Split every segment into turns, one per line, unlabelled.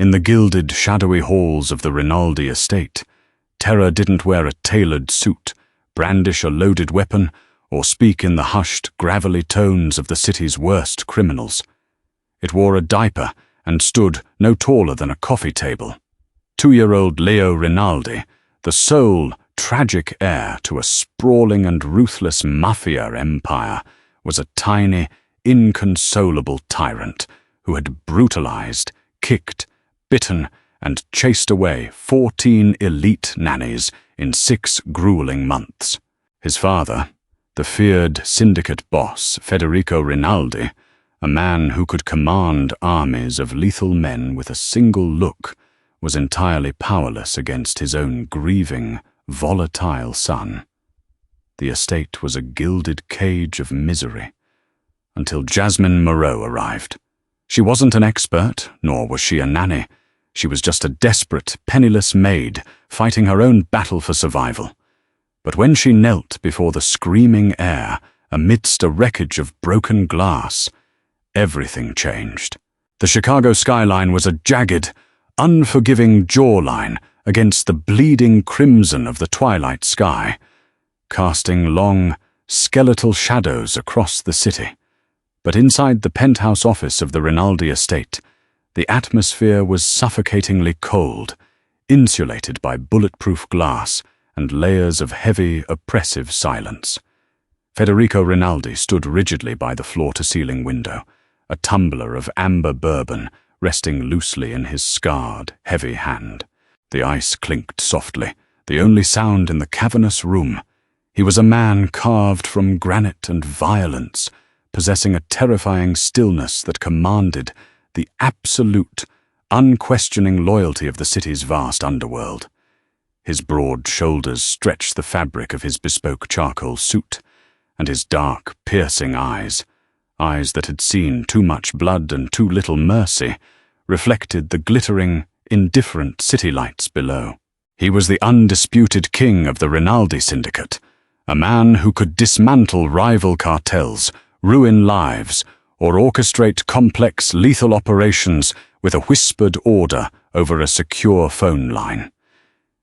In the gilded, shadowy halls of the Rinaldi estate, terror didn't wear a tailored suit, brandish a loaded weapon, or speak in the hushed, gravelly tones of the city's worst criminals. It wore a diaper and stood no taller than a coffee table. 2-year-old Leo Rinaldi, the sole, tragic heir to a sprawling and ruthless Mafia empire, was a tiny, inconsolable tyrant who had brutalized, kicked, bitten, and chased away 14 elite nannies in 6 grueling months. His father, the feared syndicate boss Federico Rinaldi, a man who could command armies of lethal men with a single look, was entirely powerless against his own grieving, volatile son. The estate was a gilded cage of misery, until Jasmine Moreau arrived. She wasn't an expert, nor was she a nanny. She was just a desperate, penniless maid fighting her own battle for survival. But when she knelt before the screaming heir, amidst a wreckage of broken glass, everything changed. The Chicago skyline was a jagged, unforgiving jawline against the bleeding crimson of the twilight sky, casting long, skeletal shadows across the city. But inside the penthouse office of the Rinaldi estate, the atmosphere was suffocatingly cold, insulated by bulletproof glass and layers of heavy, oppressive silence. Federico Rinaldi stood rigidly by the floor-to-ceiling window, a tumbler of amber bourbon resting loosely in his scarred, heavy hand. The ice clinked softly, the only sound in the cavernous room. He was a man carved from granite and violence, possessing a terrifying stillness that commanded the absolute, unquestioning loyalty of the city's vast underworld. His broad shoulders stretched the fabric of his bespoke charcoal suit, and his dark, piercing eyes that had seen too much blood and too little mercy, reflected the glittering, indifferent city lights below. He was the undisputed king of the Rinaldi syndicate, a man who could dismantle rival cartels, ruin lives, or orchestrate complex, lethal operations with a whispered order over a secure phone line.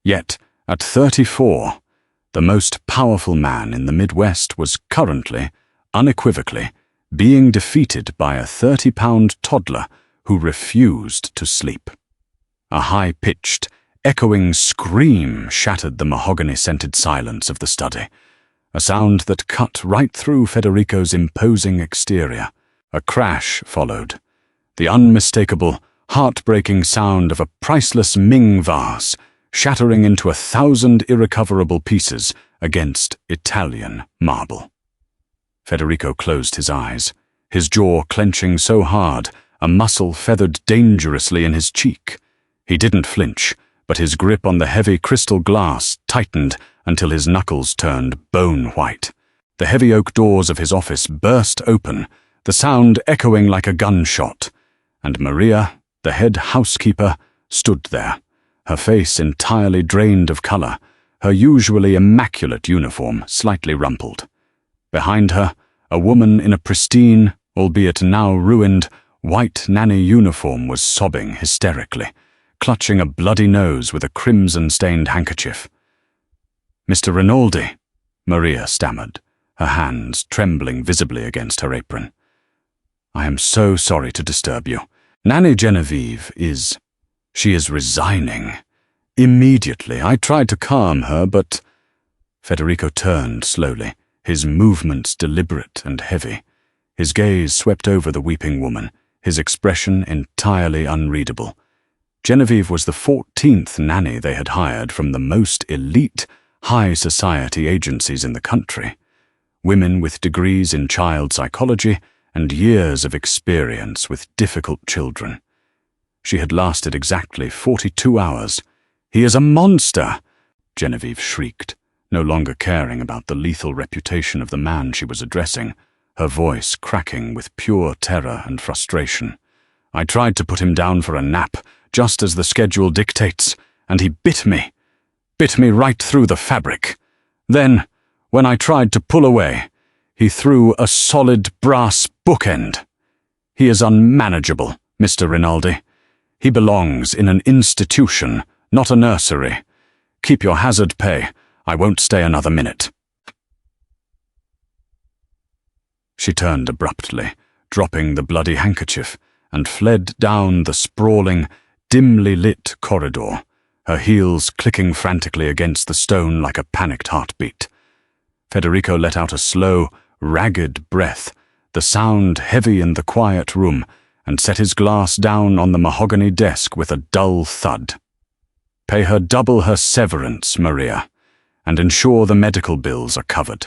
Yet, at 34, the most powerful man in the Midwest was currently, unequivocally, being defeated by a 30-pound toddler who refused to sleep. A high-pitched, echoing scream shattered the mahogany-scented silence of the study, a sound that cut right through Federico's imposing exterior. A crash followed, the unmistakable, heartbreaking sound of a priceless Ming vase shattering into 1,000 irrecoverable pieces against Italian marble. Federico closed his eyes, his jaw clenching so hard a muscle feathered dangerously in his cheek. He didn't flinch, but his grip on the heavy crystal glass tightened until his knuckles turned bone-white. The heavy oak doors of his office burst open, the sound echoing like a gunshot, and Maria, the head housekeeper, stood there, her face entirely drained of color, her usually immaculate uniform slightly rumpled. Behind her, a woman in a pristine, albeit now ruined, white nanny uniform was sobbing hysterically, clutching a bloody nose with a crimson-stained handkerchief. "Mr. Rinaldi," Maria stammered, her hands trembling visibly against her apron. "I am so sorry to disturb you. Nanny Genevieve she is resigning. Immediately. I tried to calm her, but—" Federico turned slowly, his movements deliberate and heavy. His gaze swept over the weeping woman, his expression entirely unreadable. Genevieve was the 14th nanny they had hired from the most elite, high society agencies in the country. Women with degrees in child psychology and years of experience with difficult children. She had lasted exactly 42 hours. "He is a monster!" Genevieve shrieked, no longer caring about the lethal reputation of the man she was addressing, her voice cracking with pure terror and frustration. "I tried to put him down for a nap, just as the schedule dictates, and he bit me right through the fabric. Then, when I tried to pull away, he threw a solid brass bookend. He is unmanageable, Mr. Rinaldi. He belongs in an institution, not a nursery. Keep your hazard pay. I won't stay another minute." She turned abruptly, dropping the bloody handkerchief, and fled down the sprawling, dimly lit corridor, her heels clicking frantically against the stone like a panicked heartbeat. Federico let out a slow, ragged breath, the sound heavy in the quiet room, and set his glass down on the mahogany desk with a dull thud. "Pay her double her severance, Maria, and ensure the medical bills are covered.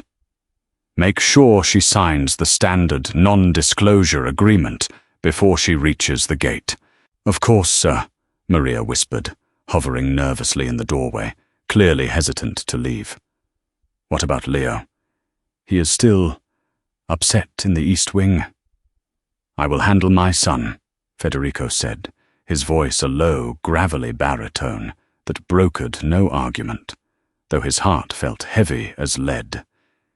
Make sure she signs the standard non-disclosure agreement before she reaches the gate." "Of course, sir," Maria whispered, hovering nervously in the doorway, clearly hesitant to leave. "What about Leo? He is still upset in the East Wing." "I will handle my son," Federico said, his voice a low, gravelly baritone that brokered no argument, though his heart felt heavy as lead.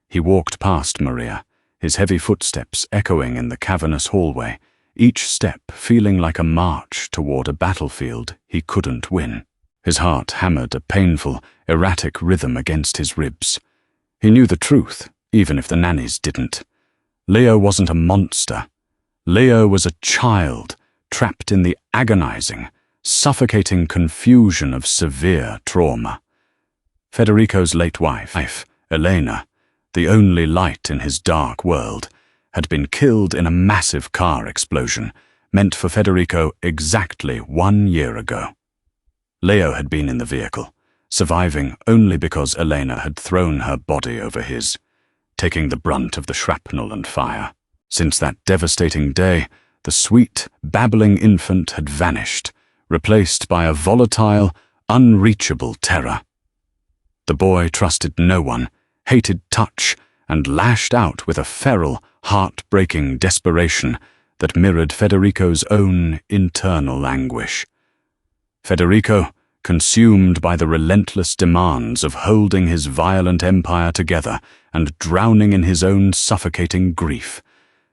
He walked past Maria, his heavy footsteps echoing in the cavernous hallway, each step feeling like a march toward a battlefield he couldn't win. His heart hammered a painful, erratic rhythm against his ribs. He knew the truth, even if the nannies didn't. Leo wasn't a monster. Leo was a child, trapped in the agonizing, suffocating confusion of severe trauma. Federico's late wife, Elena, the only light in his dark world, had been killed in a massive car explosion, meant for Federico exactly 1 year ago. Leo had been in the vehicle, surviving only because Elena had thrown her body over his, taking the brunt of the shrapnel and fire. Since that devastating day, the sweet, babbling infant had vanished, replaced by a volatile, unreachable terror. The boy trusted no one, hated touch, and lashed out with a feral, heart-breaking desperation that mirrored Federico's own internal anguish. Federico, consumed by the relentless demands of holding his violent empire together and drowning in his own suffocating grief,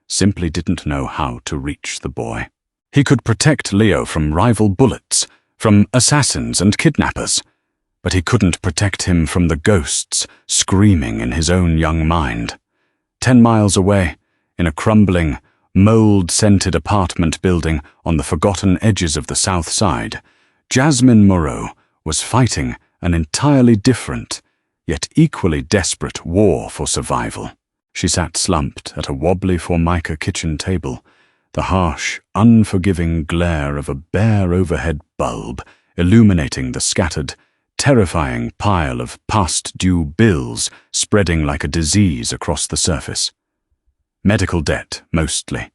simply didn't know how to reach the boy. He could protect Leo from rival bullets, from assassins and kidnappers, but he couldn't protect him from the ghosts screaming in his own young mind. 10 miles away, in a crumbling, mold-scented apartment building on the forgotten edges of the South Side, Jasmine Moreau was fighting an entirely different, yet equally desperate war for survival. She sat slumped at a wobbly Formica kitchen table, the harsh, unforgiving glare of a bare overhead bulb illuminating the scattered, terrifying pile of past-due bills spreading like a disease across the surface. Medical debt, mostly.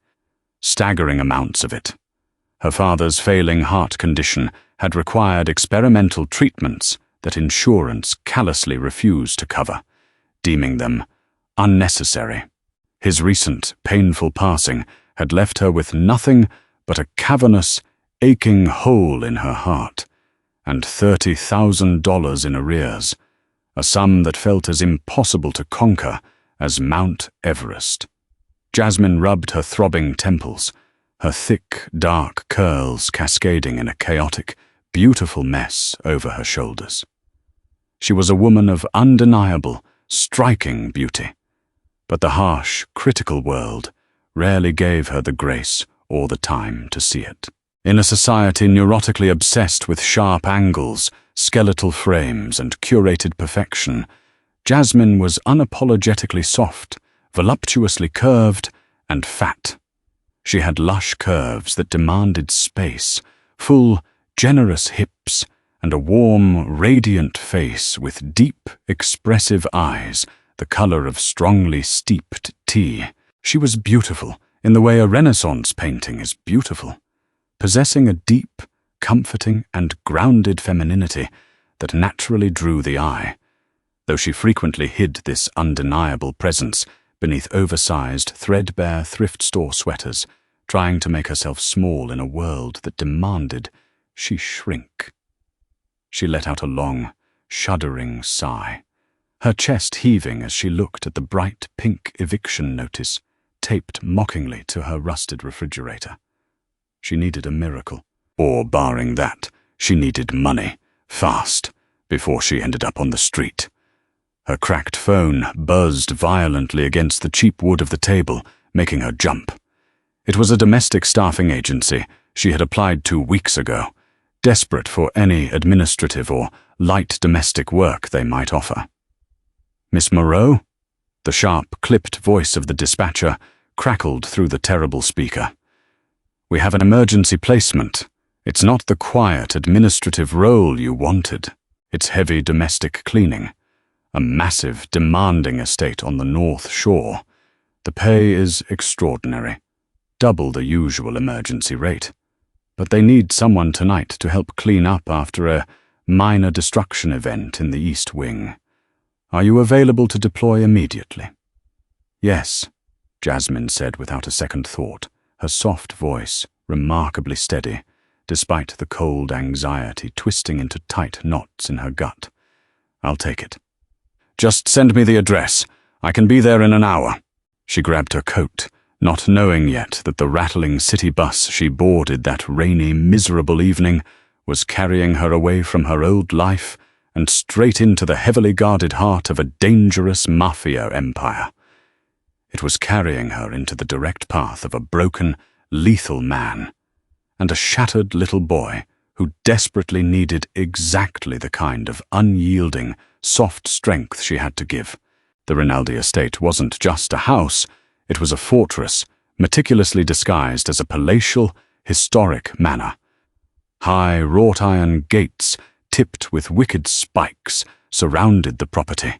Staggering amounts of it. Her father's failing heart condition had required experimental treatments that insurance callously refused to cover, deeming them unnecessary. His recent, painful passing had left her with nothing but a cavernous, aching hole in her heart, and $30,000 in arrears, a sum that felt as impossible to conquer as Mount Everest. Jasmine rubbed her throbbing temples, her thick, dark curls cascading in a chaotic, beautiful mess over her shoulders. She was a woman of undeniable, striking beauty, but the harsh, critical world rarely gave her the grace or the time to see it. In a society neurotically obsessed with sharp angles, skeletal frames, and curated perfection, Jasmine was unapologetically soft, voluptuously curved, and fat. She had lush curves that demanded space, full, generous hips, and a warm, radiant face with deep, expressive eyes, the color of strongly steeped tea. She was beautiful in the way a Renaissance painting is beautiful, possessing a deep, comforting, and grounded femininity that naturally drew the eye, though she frequently hid this undeniable presence beneath oversized, threadbare thrift store sweaters, trying to make herself small in a world that demanded she shrink. She let out a long, shuddering sigh, her chest heaving as she looked at the bright pink eviction notice taped mockingly to her rusted refrigerator. She needed a miracle, Or, barring that, she needed money, fast, before she ended up on the street. Her cracked phone buzzed violently against the cheap wood of the table, making her jump. It was a domestic staffing agency she had applied to weeks ago, desperate for any administrative or light domestic work they might offer. "Miss Moreau?" The sharp, clipped voice of the dispatcher crackled through the terrible speaker. "We have an emergency placement. It's not the quiet, administrative role you wanted. It's heavy domestic cleaning. A massive, demanding estate on the North Shore. The pay is extraordinary, double the usual emergency rate. But they need someone tonight to help clean up after a minor destruction event in the East Wing. Are you available to deploy immediately?" "Yes," Jasmine said without a second thought, her soft voice remarkably steady, despite the cold anxiety twisting into tight knots in her gut. "I'll take it." "Just send me the address. I can be there in an hour." She grabbed her coat, not knowing yet that the rattling city bus she boarded that rainy, miserable evening was carrying her away from her old life and straight into the heavily guarded heart of a dangerous Mafia empire. It was carrying her into the direct path of a broken, lethal man, and a shattered little boy who desperately needed exactly the kind of unyielding, soft strength she had to give. The Rinaldi estate wasn't just a house, it was a fortress, meticulously disguised as a palatial, historic manor. High wrought-iron gates, tipped with wicked spikes, surrounded the property.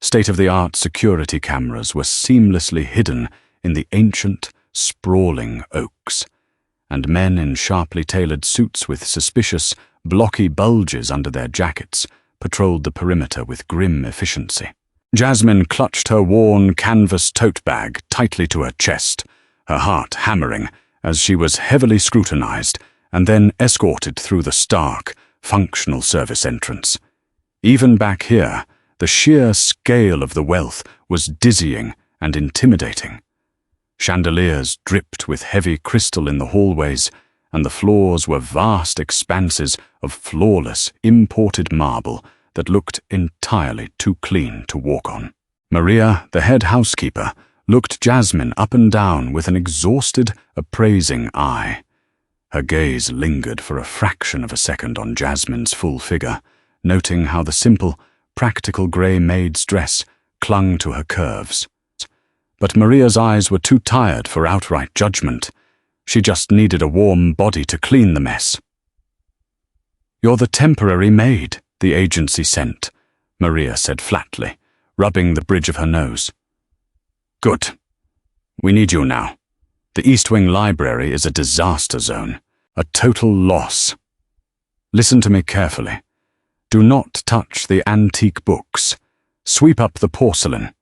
State-of-the-art security cameras were seamlessly hidden in the ancient, sprawling oaks, and men in sharply tailored suits with suspicious, blocky bulges under their jackets patrolled the perimeter with grim efficiency. Jasmine clutched her worn canvas tote bag tightly to her chest, her heart hammering as she was heavily scrutinized and then escorted through the stark, functional service entrance. Even back here, the sheer scale of the wealth was dizzying and intimidating. Chandeliers dripped with heavy crystal in the hallways, and the floors were vast expanses of flawless, imported marble that looked entirely too clean to walk on. Maria, the head housekeeper, looked Jasmine up and down with an exhausted, appraising eye. Her gaze lingered for a fraction of a second on Jasmine's full figure, noting how the simple, practical grey maid's dress clung to her curves. But Maria's eyes were too tired for outright judgment. She just needed a warm body to clean the mess. "You're the temporary maid the agency sent," Maria said flatly, rubbing the bridge of her nose. "Good. We need you now. The East Wing Library is a disaster zone, a total loss. Listen to me carefully. Do not touch the antique books. Sweep up the porcelain,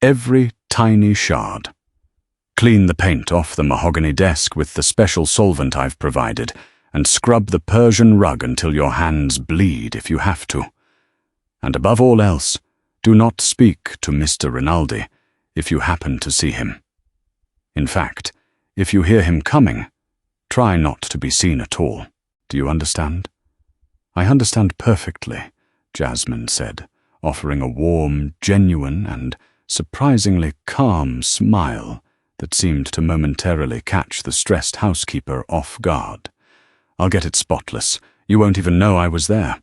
every tiny shard. Clean the paint off the mahogany desk with the special solvent I've provided, and scrub the Persian rug until your hands bleed if you have to. And above all else, do not speak to Mr. Rinaldi if you happen to see him. In fact, if you hear him coming, try not to be seen at all. Do you understand?" "I understand perfectly," Jasmine said, offering a warm, genuine, and surprisingly calm smile that seemed to momentarily catch the stressed housekeeper off guard. "I'll get it spotless. You won't even know I was there."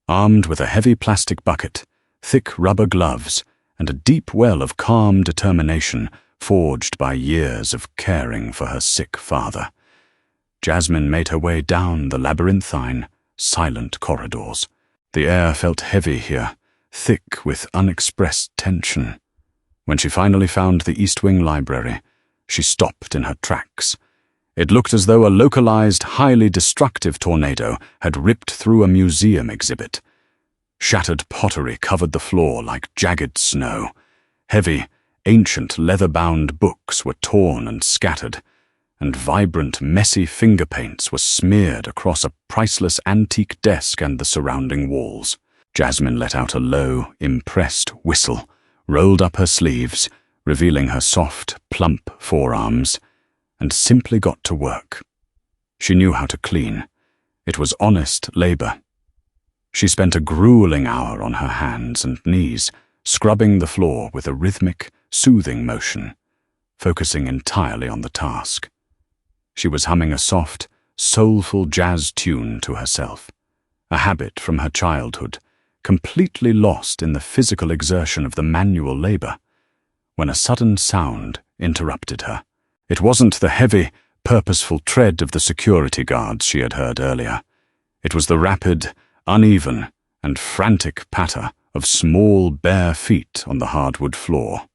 Armed with a heavy plastic bucket, thick rubber gloves, and a deep well of calm determination forged by years of caring for her sick father, Jasmine made her way down the labyrinthine, silent corridors. The air felt heavy here, thick with unexpressed tension. When she finally found the East Wing Library, she stopped in her tracks. It looked as though a localized, highly destructive tornado had ripped through a museum exhibit. Shattered pottery covered the floor like jagged snow. Heavy, ancient leather-bound books were torn and scattered, and vibrant, messy finger paints were smeared across a priceless antique desk and the surrounding walls. Jasmine let out a low, impressed whistle, rolled up her sleeves, revealing her soft, plump forearms, and simply got to work. She knew how to clean. It was honest labor. She spent a grueling hour on her hands and knees, scrubbing the floor with a rhythmic, soothing motion, focusing entirely on the task. She was humming a soft, soulful jazz tune to herself, a habit from her childhood, completely lost in the physical exertion of the manual labor, when a sudden sound interrupted her. It wasn't the heavy, purposeful tread of the security guards she had heard earlier. It was the rapid, uneven, and frantic patter of small, bare feet on the hardwood floor.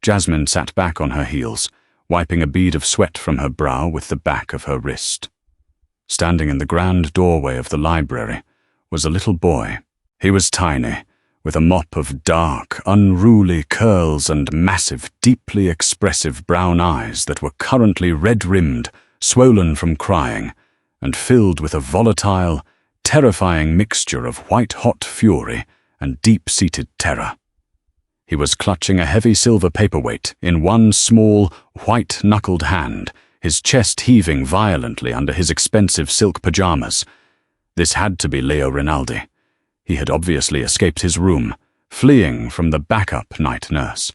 Jasmine sat back on her heels, wiping a bead of sweat from her brow with the back of her wrist. Standing in the grand doorway of the library was a little boy. He was tiny, with a mop of dark, unruly curls and massive, deeply expressive brown eyes that were currently red-rimmed, swollen from crying, and filled with a volatile, terrifying mixture of white-hot fury and deep-seated terror. He was clutching a heavy silver paperweight in one small, white-knuckled hand, his chest heaving violently under his expensive silk pajamas. This had to be Leo Rinaldi. He had obviously escaped his room, fleeing from the backup night nurse.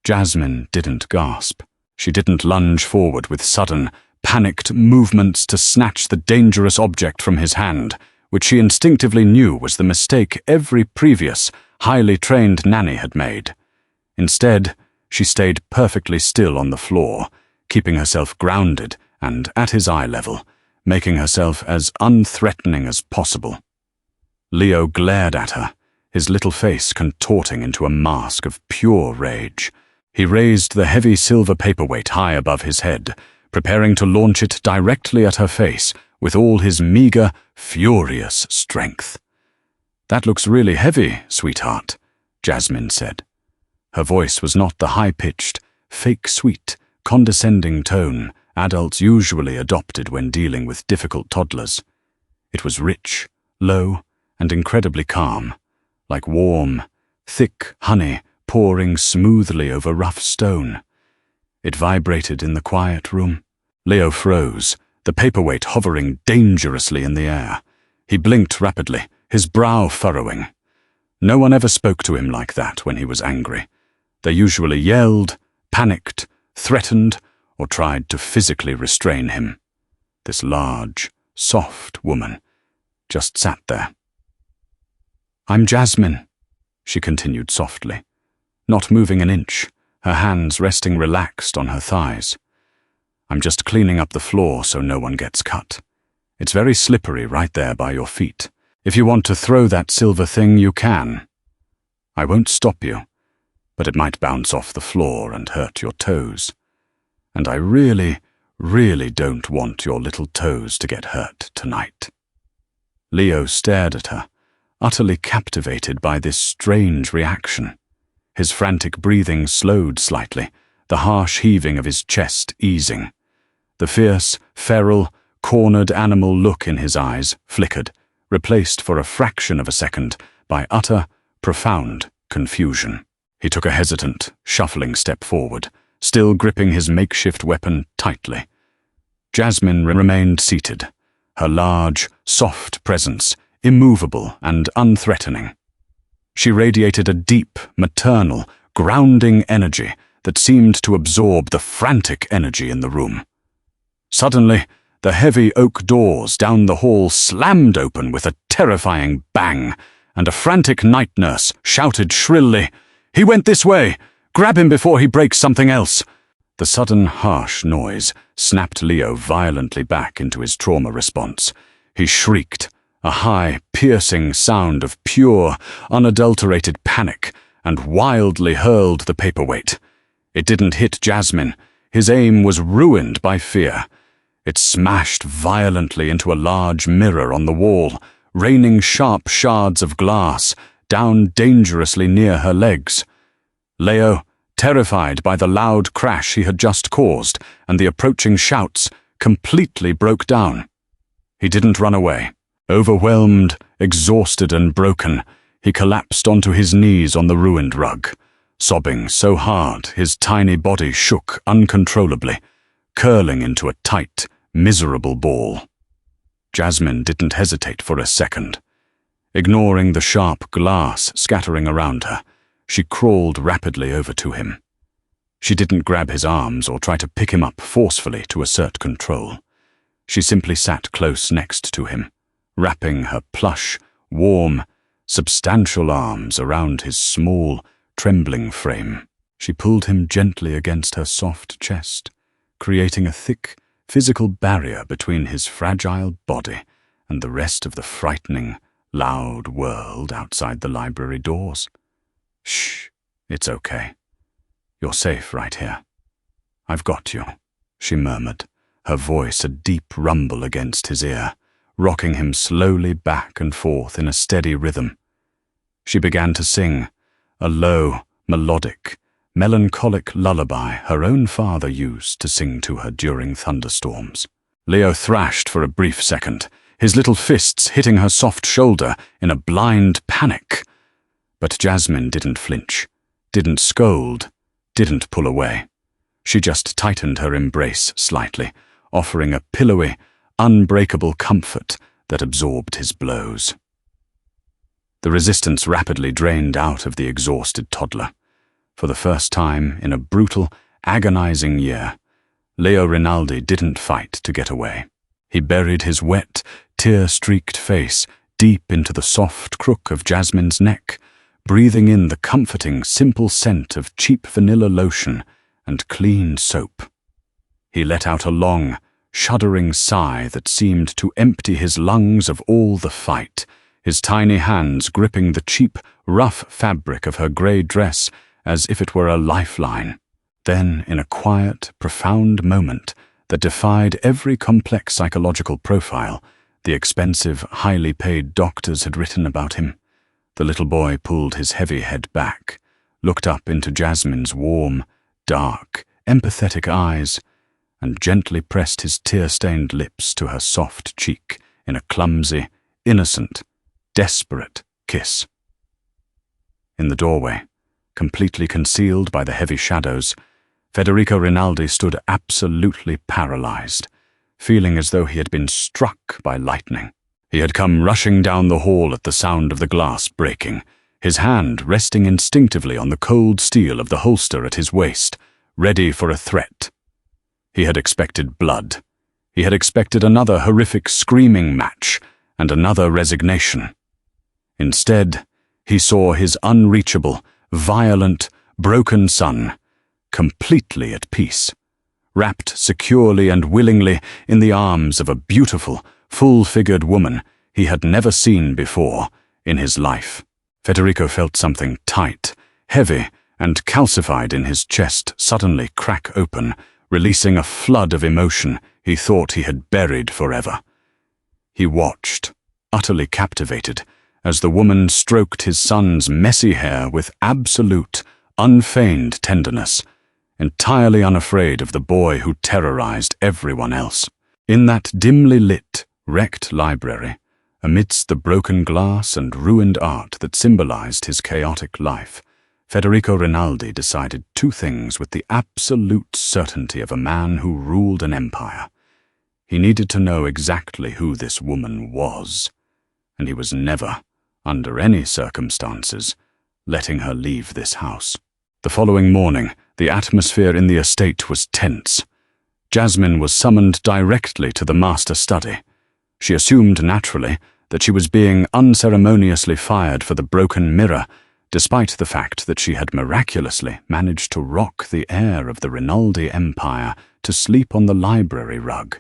Jasmine didn't gasp. She didn't lunge forward with sudden, panicked movements to snatch the dangerous object from his hand, which she instinctively knew was the mistake every previous, highly trained nanny had made. Instead, she stayed perfectly still on the floor, keeping herself grounded and at his eye level, making herself as unthreatening as possible. Leo glared at her, his little face contorting into a mask of pure rage. He raised the heavy silver paperweight high above his head, preparing to launch it directly at her face with all his meager, furious strength. "That looks really heavy, sweetheart," Jasmine said. Her voice was not the high-pitched, fake-sweet, condescending tone adults usually adopted when dealing with difficult toddlers. It was rich, low, and incredibly calm, like warm, thick honey pouring smoothly over rough stone. It vibrated in the quiet room. Leo froze, the paperweight hovering dangerously in the air. He blinked rapidly, his brow furrowing. No one ever spoke to him like that when he was angry. They usually yelled, panicked, threatened, or tried to physically restrain him. This large, soft woman just sat there. "I'm Jasmine," she continued softly, not moving an inch, her hands resting relaxed on her thighs. "I'm just cleaning up the floor so no one gets cut. It's very slippery right there by your feet. If you want to throw that silver thing, you can. I won't stop you, but it might bounce off the floor and hurt your toes. And I really, really don't want your little toes to get hurt tonight." Leo stared at her, utterly captivated by this strange reaction. His frantic breathing slowed slightly, the harsh heaving of his chest easing. The fierce, feral, cornered animal look in his eyes flickered, replaced for a fraction of a second by utter, profound confusion. He took a hesitant, shuffling step forward, still gripping his makeshift weapon tightly. Jasmine remained seated, her large, soft presence immovable and unthreatening. She radiated a deep, maternal, grounding energy that seemed to absorb the frantic energy in the room. Suddenly, the heavy oak doors down the hall slammed open with a terrifying bang, and a frantic night nurse shouted shrilly, "He went this way! Grab him before he breaks something else!" The sudden harsh noise snapped Leo violently back into his trauma response. He shrieked, a high, piercing sound of pure, unadulterated panic, and wildly hurled the paperweight. It didn't hit Jasmine. His aim was ruined by fear. It smashed violently into a large mirror on the wall, raining sharp shards of glass down dangerously near her legs. Leo, terrified by the loud crash he had just caused and the approaching shouts, completely broke down. He didn't run away. Overwhelmed, exhausted and broken, he collapsed onto his knees on the ruined rug, sobbing so hard his tiny body shook uncontrollably, curling into a tight, miserable ball. Jasmine didn't hesitate for a second. Ignoring the sharp glass scattering around her, she crawled rapidly over to him. She didn't grab his arms or try to pick him up forcefully to assert control. She simply sat close next to him, wrapping her plush, warm, substantial arms around his small, trembling frame. She pulled him gently against her soft chest, creating a thick, physical barrier between his fragile body and the rest of the frightening, loud world outside the library doors. "Shh, it's okay. You're safe right here. I've got you," she murmured, her voice a deep rumble against his ear, rocking him slowly back and forth in a steady rhythm. She began to sing, a low, melodic, melancholic lullaby her own father used to sing to her during thunderstorms. Leo thrashed for a brief second, his little fists hitting her soft shoulder in a blind panic. But Jasmine didn't flinch, didn't scold, didn't pull away. She just tightened her embrace slightly, offering a pillowy, unbreakable comfort that absorbed his blows. The resistance rapidly drained out of the exhausted toddler. For the first time in a brutal, agonizing year, Leo Rinaldi didn't fight to get away. He buried his wet, tear-streaked face deep into the soft crook of Jasmine's neck, breathing in the comforting, simple scent of cheap vanilla lotion and clean soap. He let out a long, shuddering sigh that seemed to empty his lungs of all the fight, his tiny hands gripping the cheap, rough fabric of her grey dress as if it were a lifeline. Then, in a quiet, profound moment that defied every complex psychological profile the expensive, highly paid doctors had written about him, the little boy pulled his heavy head back, looked up into Jasmine's warm, dark, empathetic eyes, and gently pressed his tear-stained lips to her soft cheek in a clumsy, innocent, desperate kiss. In the doorway, completely concealed by the heavy shadows, Federico Rinaldi stood absolutely paralyzed, feeling as though he had been struck by lightning. He had come rushing down the hall at the sound of the glass breaking, his hand resting instinctively on the cold steel of the holster at his waist, ready for a threat. He had expected blood. He had expected another horrific screaming match and another resignation. Instead, he saw his unreachable, violent, broken son, completely at peace, wrapped securely and willingly in the arms of a beautiful, full-figured woman he had never seen before in his life. Federico felt something tight, heavy, and calcified in his chest suddenly crack open, releasing a flood of emotion he thought he had buried forever. He watched, utterly captivated, as the woman stroked his son's messy hair with absolute, unfeigned tenderness, entirely unafraid of the boy who terrorized everyone else. In that dimly lit, wrecked library, amidst the broken glass and ruined art that symbolized his chaotic life, Federico Rinaldi decided two things with the absolute certainty of a man who ruled an empire. He needed to know exactly who this woman was, and he was never, under any circumstances, letting her leave this house. The following morning, the atmosphere in the estate was tense. Jasmine was summoned directly to the master study. She assumed naturally that she was being unceremoniously fired for the broken mirror, despite the fact that she had miraculously managed to rock the heir of the Rinaldi Empire to sleep on the library rug,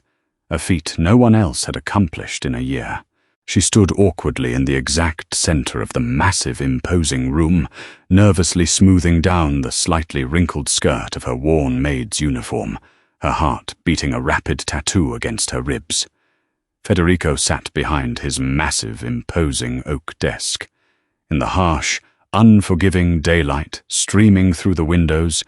a feat no one else had accomplished in a year. She stood awkwardly in the exact center of the massive, imposing room, nervously smoothing down the slightly wrinkled skirt of her worn maid's uniform, her heart beating a rapid tattoo against her ribs. Federico sat behind his massive, imposing oak desk. In the harsh, unforgiving daylight streaming through the windows,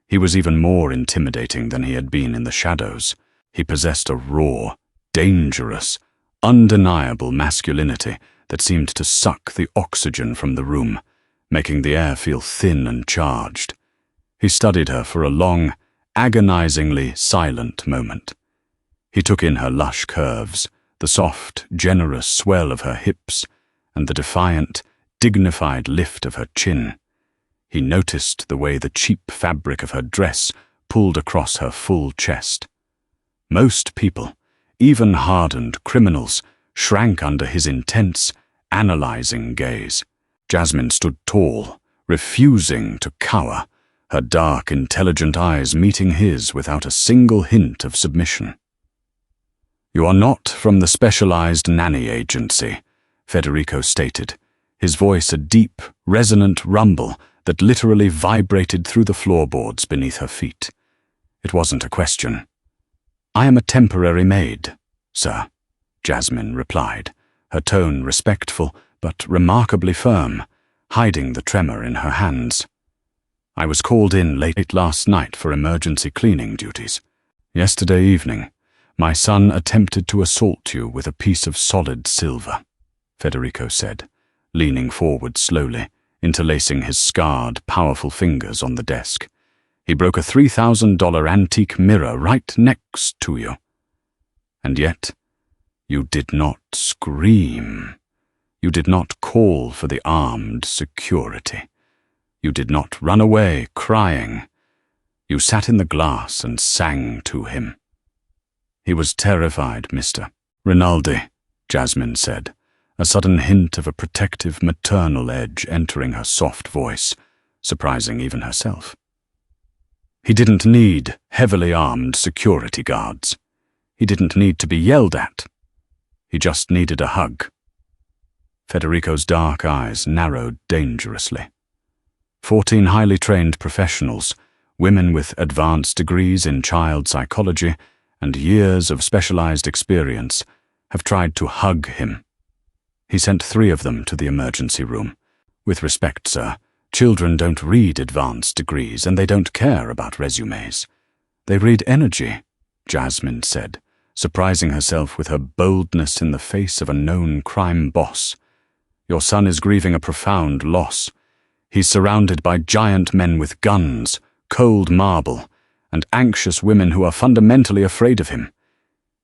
he was even more intimidating than he had been in the shadows. He possessed a raw, dangerous, undeniable masculinity that seemed to suck the oxygen from the room, making the air feel thin and charged. He studied her for a long, agonizingly silent moment. He took in her lush curves, the soft, generous swell of her hips, and the defiant, dignified lift of her chin. He noticed the way the cheap fabric of her dress pulled across her full chest. Most people, even hardened criminals, shrank under his intense, analyzing gaze. Jasmine stood tall, refusing to cower, her dark, intelligent eyes meeting his without a single hint of submission. "You are not from the specialized nanny agency," Federico stated, his voice a deep, resonant rumble that literally vibrated through the floorboards beneath her feet. It wasn't a question. "I am a temporary maid, sir," Jasmine replied, her tone respectful but remarkably firm, hiding the tremor in her hands. "I was called in late last night for emergency cleaning duties. Yesterday evening, my son attempted to assault you with a piece of solid silver," Federico said, leaning forward slowly, interlacing his scarred, powerful fingers on the desk. "He broke a $3,000 antique mirror right next to you. And yet, you did not scream. You did not call for the armed security. You did not run away crying. You sat in the glass and sang to him." "He was terrified, Mr. Rinaldi," Jasmine said, a sudden hint of a protective maternal edge entering her soft voice, surprising even herself. "He didn't need heavily armed security guards. He didn't need to be yelled at. He just needed a hug." Federico's dark eyes narrowed dangerously. 14 highly trained professionals, women with advanced degrees in child psychology and years of specialized experience, have tried to hug him. He sent 3 of them to the emergency room. "With respect, sir, children don't read advanced degrees and they don't care about resumes. They read energy," Jasmine said, surprising herself with her boldness in the face of a known crime boss. "Your son is grieving a profound loss. He's surrounded by giant men with guns, cold marble, and anxious women who are fundamentally afraid of him.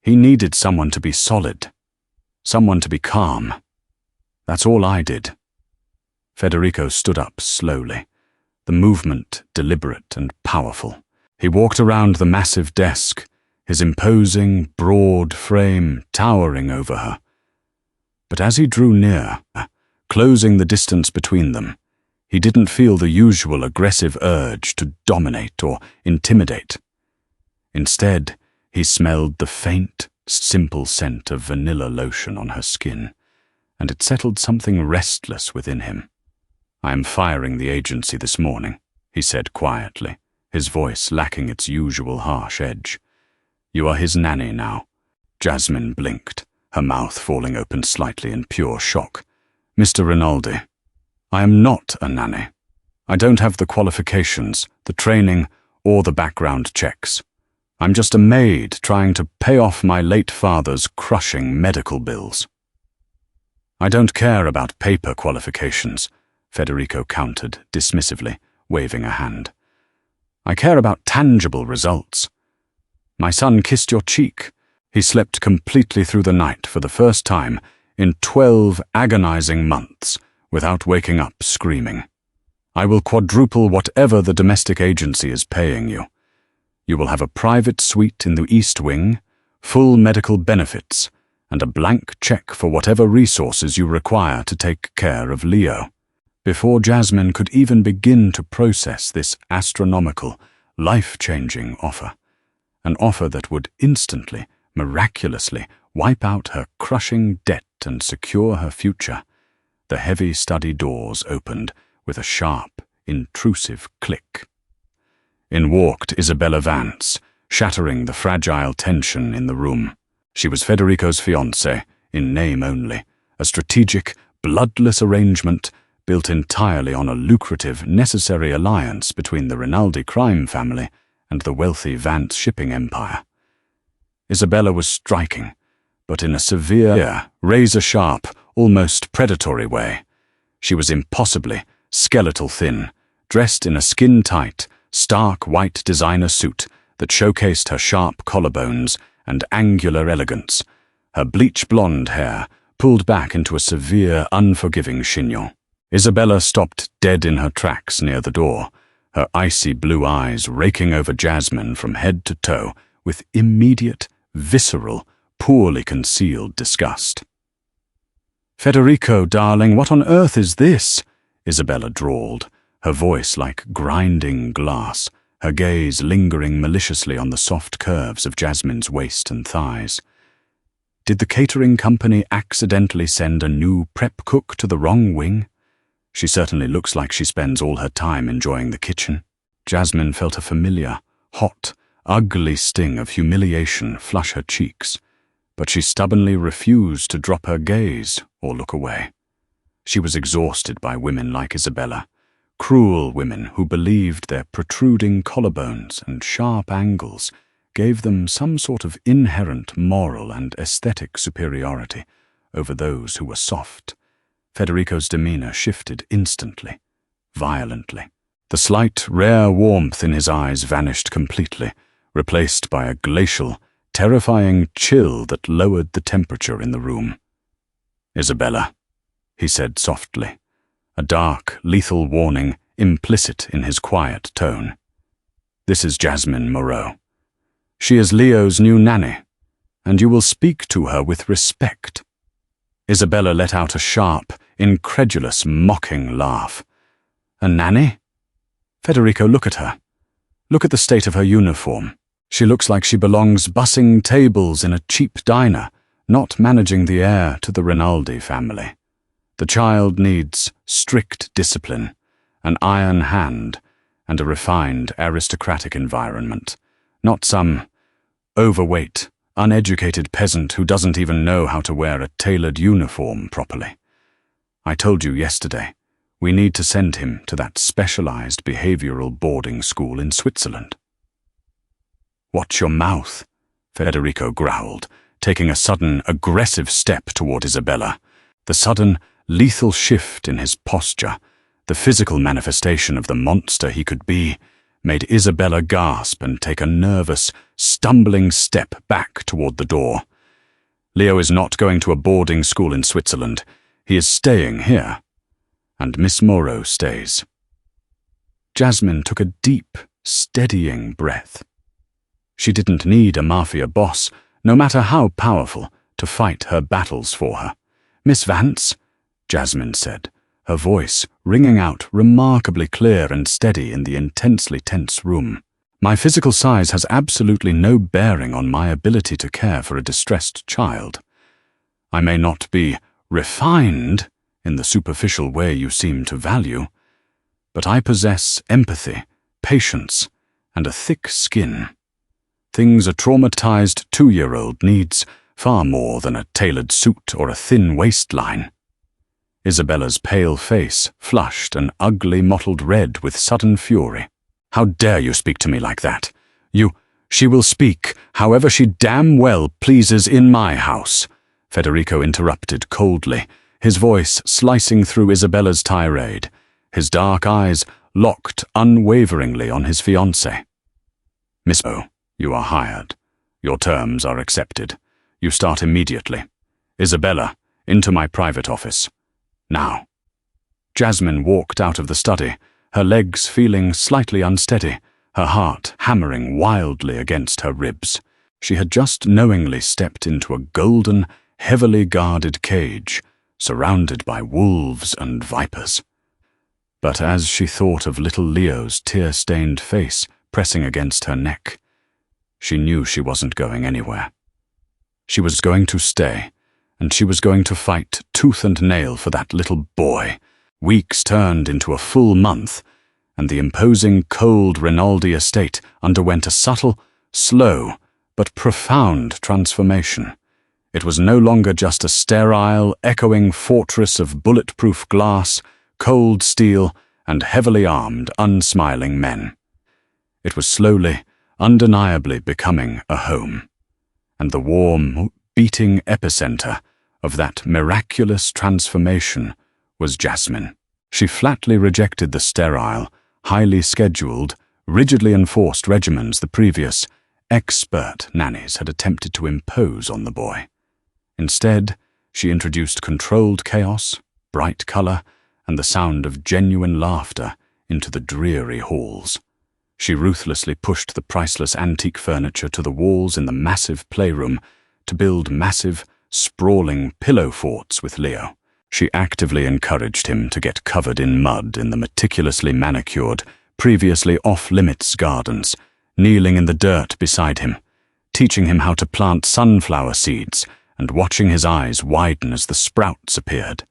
He needed someone to be solid, someone to be calm. That's all I did." Federico stood up slowly, the movement deliberate and powerful. He walked around the massive desk, his imposing, broad frame towering over her. But as he drew near, closing the distance between them, he didn't feel the usual aggressive urge to dominate or intimidate. Instead, he smelled the faint, simple scent of vanilla lotion on her skin, and it settled something restless within him. "I am firing the agency this morning," he said quietly, his voice lacking its usual harsh edge. "You are his nanny now." Jasmine blinked, her mouth falling open slightly in pure shock. "Mr. Rinaldi, I am not a nanny. I don't have the qualifications, the training, or the background checks. I'm just a maid trying to pay off my late father's crushing medical bills." "I don't care about paper qualifications," Federico countered dismissively, waving a hand. "I care about tangible results. My son kissed your cheek. He slept completely through the night for the first time in 12 agonizing months without waking up screaming. I will quadruple whatever the domestic agency is paying you. You will have a private suite in the East Wing, full medical benefits, and a blank check for whatever resources you require to take care of Leo." Before Jasmine could even begin to process this astronomical, life-changing offer, an offer that would instantly, miraculously wipe out her crushing debt and secure her future, the heavy study doors opened with a sharp, intrusive click. In walked Isabella Vance, shattering the fragile tension in the room. She was Federico's fiancée, in name only, a strategic, bloodless arrangement built entirely on a lucrative, necessary alliance between the Rinaldi crime family and the wealthy Vance shipping empire. Isabella was striking, but in a severe, razor-sharp, almost predatory way. She was impossibly skeletal thin, dressed in a skin-tight, stark white designer suit that showcased her sharp collarbones and angular elegance, her bleach-blonde hair pulled back into a severe, unforgiving chignon. Isabella stopped dead in her tracks near the door, her icy blue eyes raking over Jasmine from head to toe with immediate, visceral, poorly concealed disgust. "Federico, darling, what on earth is this?" Isabella drawled, her voice like grinding glass, her gaze lingering maliciously on the soft curves of Jasmine's waist and thighs. Did the catering company accidentally send a new prep cook to the wrong wing? She certainly looks like she spends all her time enjoying the kitchen. Jasmine felt a familiar, hot, ugly sting of humiliation flush her cheeks, but she stubbornly refused to drop her gaze or look away. She was exhausted by women like Isabella, cruel women who believed their protruding collarbones and sharp angles gave them some sort of inherent moral and aesthetic superiority over those who were soft. Federico's demeanor shifted instantly, violently. The slight, rare warmth in his eyes vanished completely, replaced by a glacial, terrifying chill that lowered the temperature in the room. "Isabella," he said softly, a dark, lethal warning implicit in his quiet tone. "This is Jasmine Moreau. She is Leo's new nanny, and you will speak to her with respect." Isabella let out a sharp, incredulous, mocking laugh. "A nanny? Federico, look at her. Look at the state of her uniform. She looks like she belongs bussing tables in a cheap diner, not managing the heir to the Rinaldi family. The child needs strict discipline, an iron hand, and a refined, aristocratic environment, not some overweight, uneducated peasant who doesn't even know how to wear a tailored uniform properly. I told you yesterday, we need to send him to that specialized behavioral boarding school in Switzerland." "Watch your mouth," Federico growled, taking a sudden, aggressive step toward Isabella. The sudden, lethal shift in his posture, the physical manifestation of the monster he could be, made Isabella gasp and take a nervous, stumbling step back toward the door. "Leo is not going to a boarding school in Switzerland. He is staying here. And Miss Moreau stays." Jasmine took a deep, steadying breath. She didn't need a Mafia boss, no matter how powerful, to fight her battles for her. "Miss Vance," Jasmine said, her voice ringing out remarkably clear and steady in the intensely tense room. "My physical size has absolutely no bearing on my ability to care for a distressed child. I may not be refined in the superficial way you seem to value, but I possess empathy, patience, and a thick skin. Things a traumatized 2-year-old needs far more than a tailored suit or a thin waistline." Isabella's pale face flushed an ugly mottled red with sudden fury. "How dare you speak to me like that? She will speak however she damn well pleases in my house," Federico interrupted coldly, his voice slicing through Isabella's tirade, his dark eyes locked unwaveringly on his fiancée. "Miss O, you are hired. Your terms are accepted. You start immediately. Isabella, into my private office. Now." Jasmine walked out of the study, her legs feeling slightly unsteady, her heart hammering wildly against her ribs. She had just knowingly stepped into a golden, heavily guarded cage, surrounded by wolves and vipers. But as she thought of little Leo's tear-stained face pressing against her neck, she knew she wasn't going anywhere. She was going to stay, and she was going to fight tooth and nail for that little boy. Weeks turned into a full month, and the imposing, cold Rinaldi estate underwent a subtle, slow, but profound transformation. It was no longer just a sterile, echoing fortress of bulletproof glass, cold steel, and heavily armed, unsmiling men. It was slowly, undeniably becoming a home, and the warm, beating epicenter of that miraculous transformation was Jasmine. She flatly rejected the sterile, highly scheduled, rigidly enforced regimens the previous expert nannies had attempted to impose on the boy. Instead, she introduced controlled chaos, bright color, and the sound of genuine laughter into the dreary halls. She ruthlessly pushed the priceless antique furniture to the walls in the massive playroom to build massive, sprawling pillow forts with Leo. She actively encouraged him to get covered in mud in the meticulously manicured, previously off-limits gardens, kneeling in the dirt beside him, teaching him how to plant sunflower seeds and watching his eyes widen as the sprouts appeared.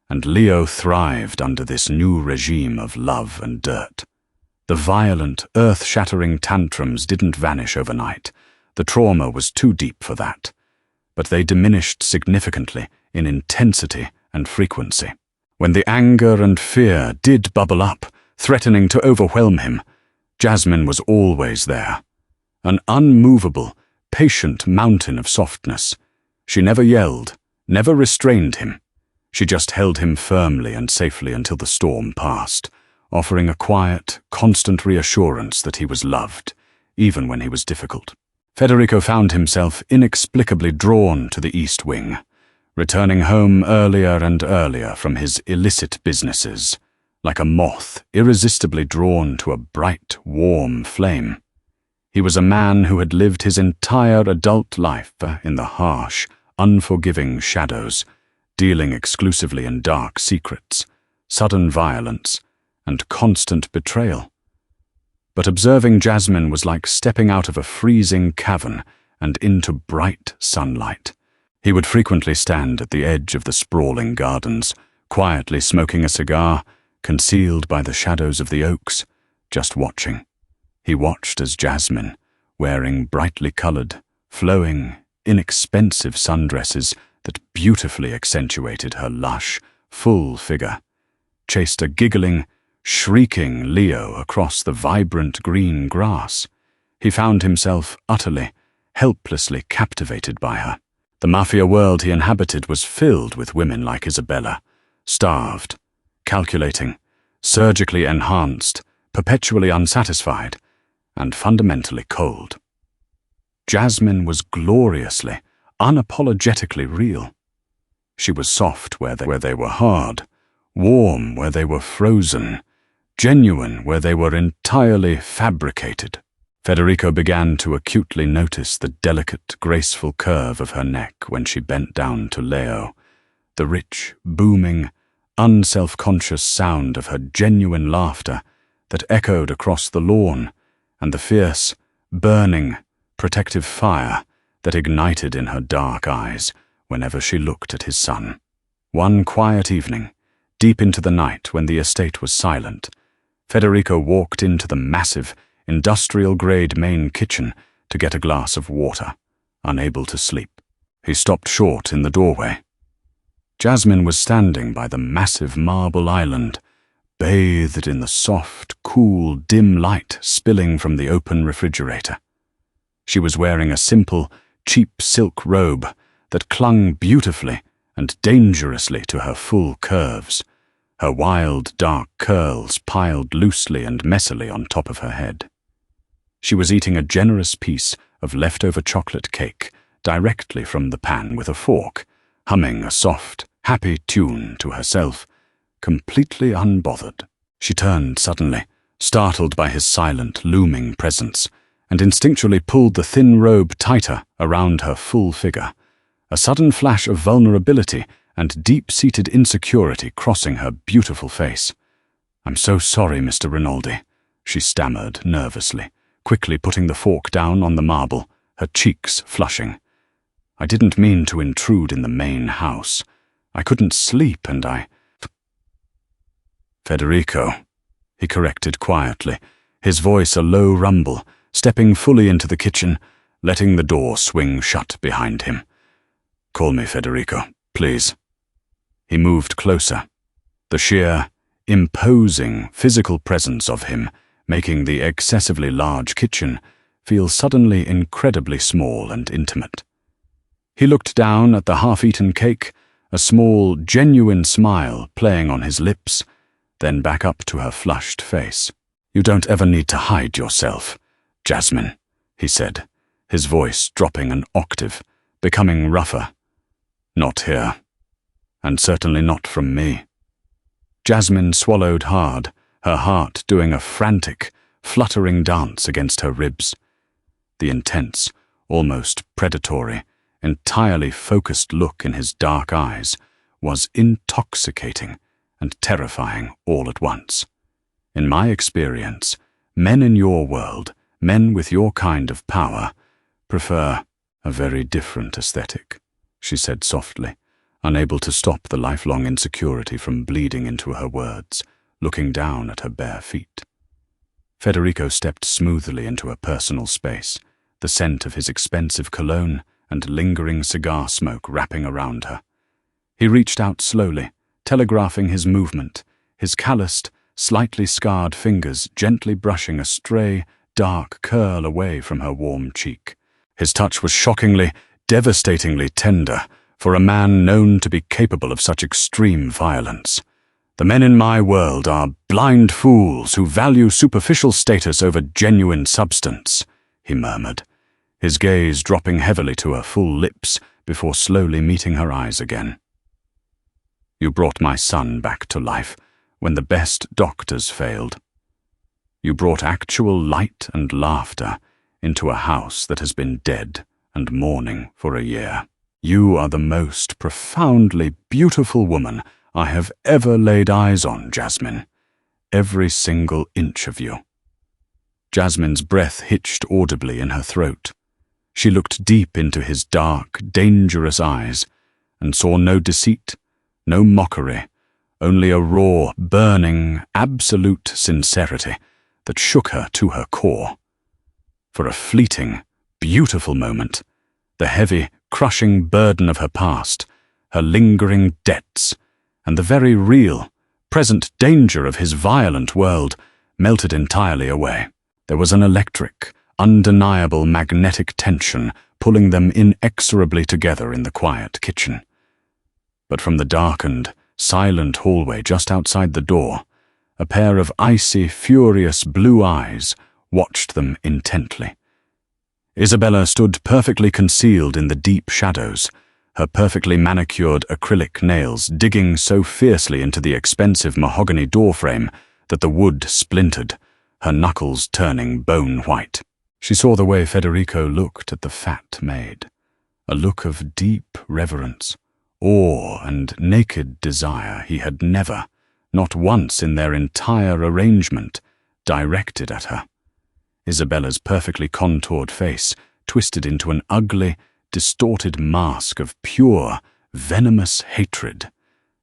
And Leo thrived under this new regime of love and dirt. The violent, earth-shattering tantrums didn't vanish overnight. The trauma was too deep for that. But they diminished significantly in intensity and frequency. When the anger and fear did bubble up, threatening to overwhelm him, Jasmine was always there. An unmovable, patient mountain of softness. She never yelled, never restrained him. She just held him firmly and safely until the storm passed, offering a quiet, constant reassurance that he was loved, even when he was difficult. Federico found himself inexplicably drawn to the East Wing, returning home earlier and earlier from his illicit businesses, like a moth irresistibly drawn to a bright, warm flame. He was a man who had lived his entire adult life in the harsh, unforgiving shadows, dealing exclusively in dark secrets, sudden violence, and constant betrayal. But observing Jasmine was like stepping out of a freezing cavern and into bright sunlight. He would frequently stand at the edge of the sprawling gardens, quietly smoking a cigar, concealed by the shadows of the oaks, just watching. He watched as Jasmine, wearing brightly colored, flowing, inexpensive sundresses that beautifully accentuated her lush, full figure, chased a giggling, shrieking Leo across the vibrant green grass. He found himself utterly, helplessly captivated by her. The Mafia world he inhabited was filled with women like Isabella, starved, calculating, surgically enhanced, perpetually unsatisfied, and fundamentally cold. Jasmine was gloriously, unapologetically real. She was soft where they were hard, warm where they were frozen, genuine where they were entirely fabricated. Federico began to acutely notice the delicate, graceful curve of her neck when she bent down to Leo, the rich, booming, unself-conscious sound of her genuine laughter that echoed across the lawn, and the fierce, burning, protective fire that ignited in her dark eyes whenever she looked at his son. One quiet evening, deep into the night when the estate was silent, Federico walked into the massive, industrial-grade main kitchen to get a glass of water, unable to sleep. He stopped short in the doorway. Jasmine was standing by the massive marble island, bathed in the soft, cool, dim light spilling from the open refrigerator. She was wearing a simple, cheap silk robe that clung beautifully and dangerously to her full curves, her wild, dark curls piled loosely and messily on top of her head. She was eating a generous piece of leftover chocolate cake directly from the pan with a fork, humming a soft, happy tune to herself, completely unbothered. She turned suddenly, startled by his silent, looming presence, and instinctually pulled the thin robe tighter around her full figure, a sudden flash of vulnerability and deep-seated insecurity crossing her beautiful face. "I'm so sorry, Mr. Rinaldi," she stammered nervously, quickly putting the fork down on the marble, her cheeks flushing. "I didn't mean to intrude in the main house. I couldn't sleep and Federico," he corrected quietly, his voice a low rumble, stepping fully into the kitchen, letting the door swing shut behind him. "Call me Federico, please." He moved closer, the sheer, imposing physical presence of him making the excessively large kitchen feel suddenly incredibly small and intimate. He looked down at the half-eaten cake, a small, genuine smile playing on his lips, then back up to her flushed face. "You don't ever need to hide yourself, Jasmine," he said, his voice dropping an octave, becoming rougher. Not here, and certainly not from me. Jasmine swallowed hard, her heart doing a frantic, fluttering dance against her ribs. The intense, almost predatory, entirely focused look in his dark eyes was intoxicating and terrifying all at once. In my experience, men in your world, men with your kind of power, prefer a very different aesthetic, she said softly, unable to stop the lifelong insecurity from bleeding into her words, looking down at her bare feet. Federico stepped smoothly into her personal space, the scent of his expensive cologne and lingering cigar smoke wrapping around her. He reached out slowly, telegraphing his movement, his calloused, slightly scarred fingers gently brushing a stray, dark curl away from her warm cheek. His touch was shockingly, devastatingly tender for a man known to be capable of such extreme violence. The men in my world are blind fools who value superficial status over genuine substance, he murmured, his gaze dropping heavily to her full lips before slowly meeting her eyes again. You brought my son back to life when the best doctors failed. You brought actual light and laughter into a house that has been dead and mourning for a year. You are the most profoundly beautiful woman I have ever laid eyes on, Jasmine. Every single inch of you. Jasmine's breath hitched audibly in her throat. She looked deep into his dark, dangerous eyes and saw no deceit, no mockery, only a raw, burning, absolute sincerity that shook her to her core. For a fleeting, beautiful moment, the heavy, crushing burden of her past, her lingering debts, and the very real, present danger of his violent world melted entirely away. There was an electric, undeniable magnetic tension pulling them inexorably together in the quiet kitchen. But from the darkened, silent hallway just outside the door, a pair of icy, furious blue eyes watched them intently. Isabella stood perfectly concealed in the deep shadows, her perfectly manicured acrylic nails digging so fiercely into the expensive mahogany doorframe that the wood splintered, her knuckles turning bone white. She saw the way Federico looked at the fat maid, a look of deep reverence, awe and naked desire he had never, not once in their entire arrangement, directed at her. Isabella's perfectly contoured face twisted into an ugly, distorted mask of pure, venomous hatred.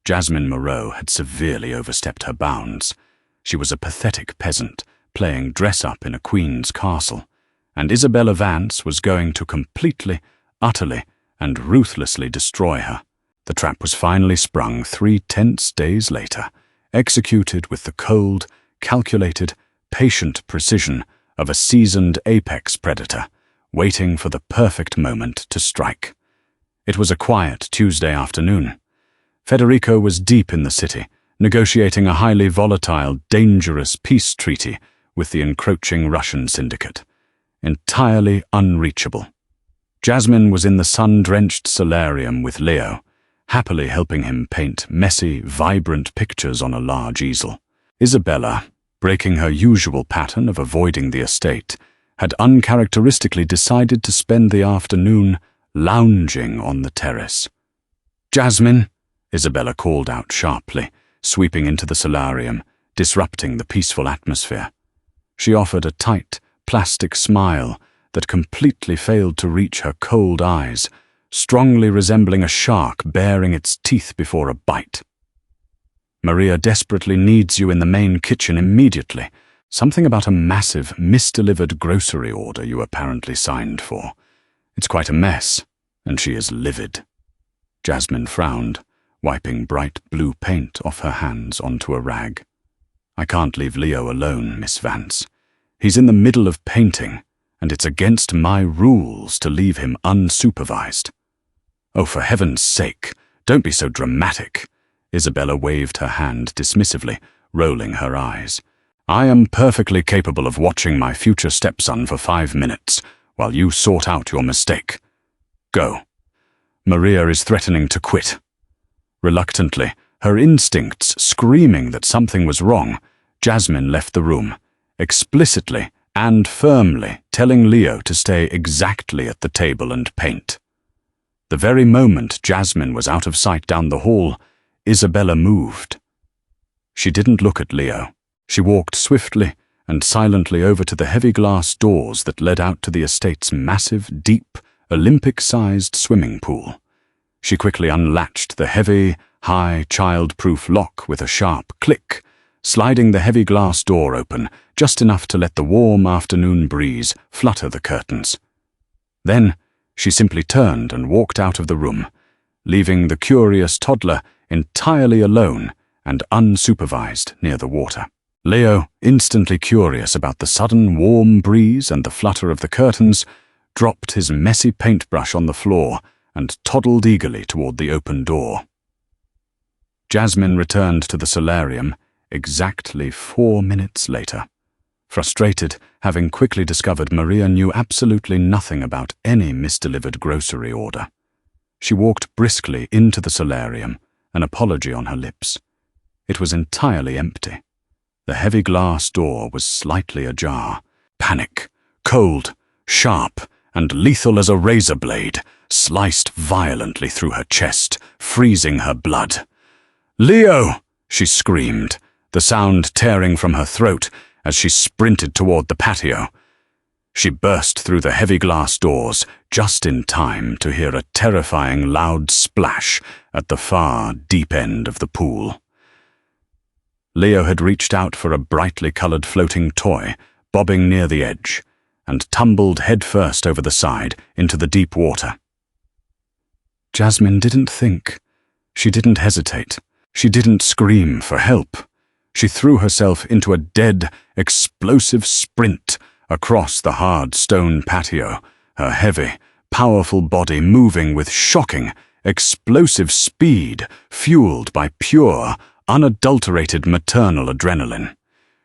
Jasmine Moreau had severely overstepped her bounds. She was a pathetic peasant, playing dress-up in a queen's castle, and Isabella Vance was going to completely, utterly, and ruthlessly destroy her. The trap was finally sprung 3 tense days later, executed with the cold, calculated, patient precision of a seasoned apex predator, waiting for the perfect moment to strike. It was a quiet Tuesday afternoon. Federico was deep in the city, negotiating a highly volatile, dangerous peace treaty with the encroaching Russian syndicate. Entirely unreachable. Jasmine was in the sun-drenched solarium with Leo, happily helping him paint messy, vibrant pictures on a large easel. Isabella, breaking her usual pattern of avoiding the estate, had uncharacteristically decided to spend the afternoon lounging on the terrace. "Jasmine," Isabella called out sharply, sweeping into the solarium, disrupting the peaceful atmosphere. She offered a tight, plastic smile that completely failed to reach her cold eyes, strongly resembling a shark baring its teeth before a bite. "Maria desperately needs you in the main kitchen immediately. Something about a massive, misdelivered grocery order you apparently signed for. It's quite a mess, and she is livid." Jasmine frowned, wiping bright blue paint off her hands onto a rag. "I can't leave Leo alone, Miss Vance. He's in the middle of painting, and it's against my rules to leave him unsupervised." "Oh, for heaven's sake, don't be so dramatic." Isabella waved her hand dismissively, rolling her eyes. "I am perfectly capable of watching my future stepson for 5 minutes, while you sort out your mistake. Go. Maria is threatening to quit." Reluctantly, her instincts screaming that something was wrong, Jasmine left the room, explicitly and firmly telling Leo to stay exactly at the table and paint. The very moment Jasmine was out of sight down the hall, Isabella moved. She didn't look at Leo. She walked swiftly and silently over to the heavy glass doors that led out to the estate's massive, deep, Olympic-sized swimming pool. She quickly unlatched the heavy, high, child-proof lock with a sharp click, sliding the heavy glass door open just enough to let the warm afternoon breeze flutter the curtains. Then she simply turned and walked out of the room, leaving the curious toddler entirely alone and unsupervised near the water. Leo, instantly curious about the sudden warm breeze and the flutter of the curtains, dropped his messy paintbrush on the floor and toddled eagerly toward the open door. Jasmine returned to the solarium exactly 4 minutes later, frustrated, having quickly discovered Maria knew absolutely nothing about any misdelivered grocery order. She walked briskly into the solarium, an apology on her lips. It was entirely empty. The heavy glass door was slightly ajar. Panic, cold, sharp, and lethal as a razor blade, sliced violently through her chest, freezing her blood. "Leo!" she screamed, the sound tearing from her throat as she sprinted toward the patio. She burst through the heavy glass doors just in time to hear a terrifying loud splash at the far, deep end of the pool. Leo had reached out for a brightly colored floating toy, bobbing near the edge, and tumbled headfirst over the side into the deep water. Jasmine didn't think. She didn't hesitate. She didn't scream for help. She threw herself into a dead, explosive sprint across the hard stone patio, her heavy, powerful body moving with shocking, explosive speed, fueled by pure, unadulterated maternal adrenaline.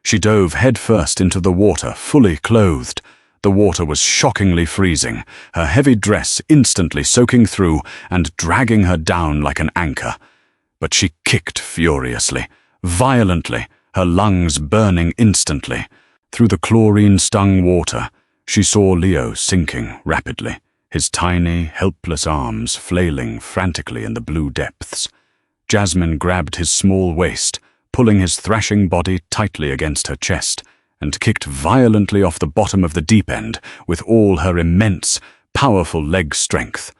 She dove headfirst into the water, fully clothed. The water was shockingly freezing, her heavy dress instantly soaking through and dragging her down like an anchor. But she kicked furiously, violently, her lungs burning instantly. Through the chlorine-stung water, she saw Leo sinking rapidly, his tiny, helpless arms flailing frantically in the blue depths. Jasmine grabbed his small waist, pulling his thrashing body tightly against her chest, and kicked violently off the bottom of the deep end with all her immense, powerful leg strength.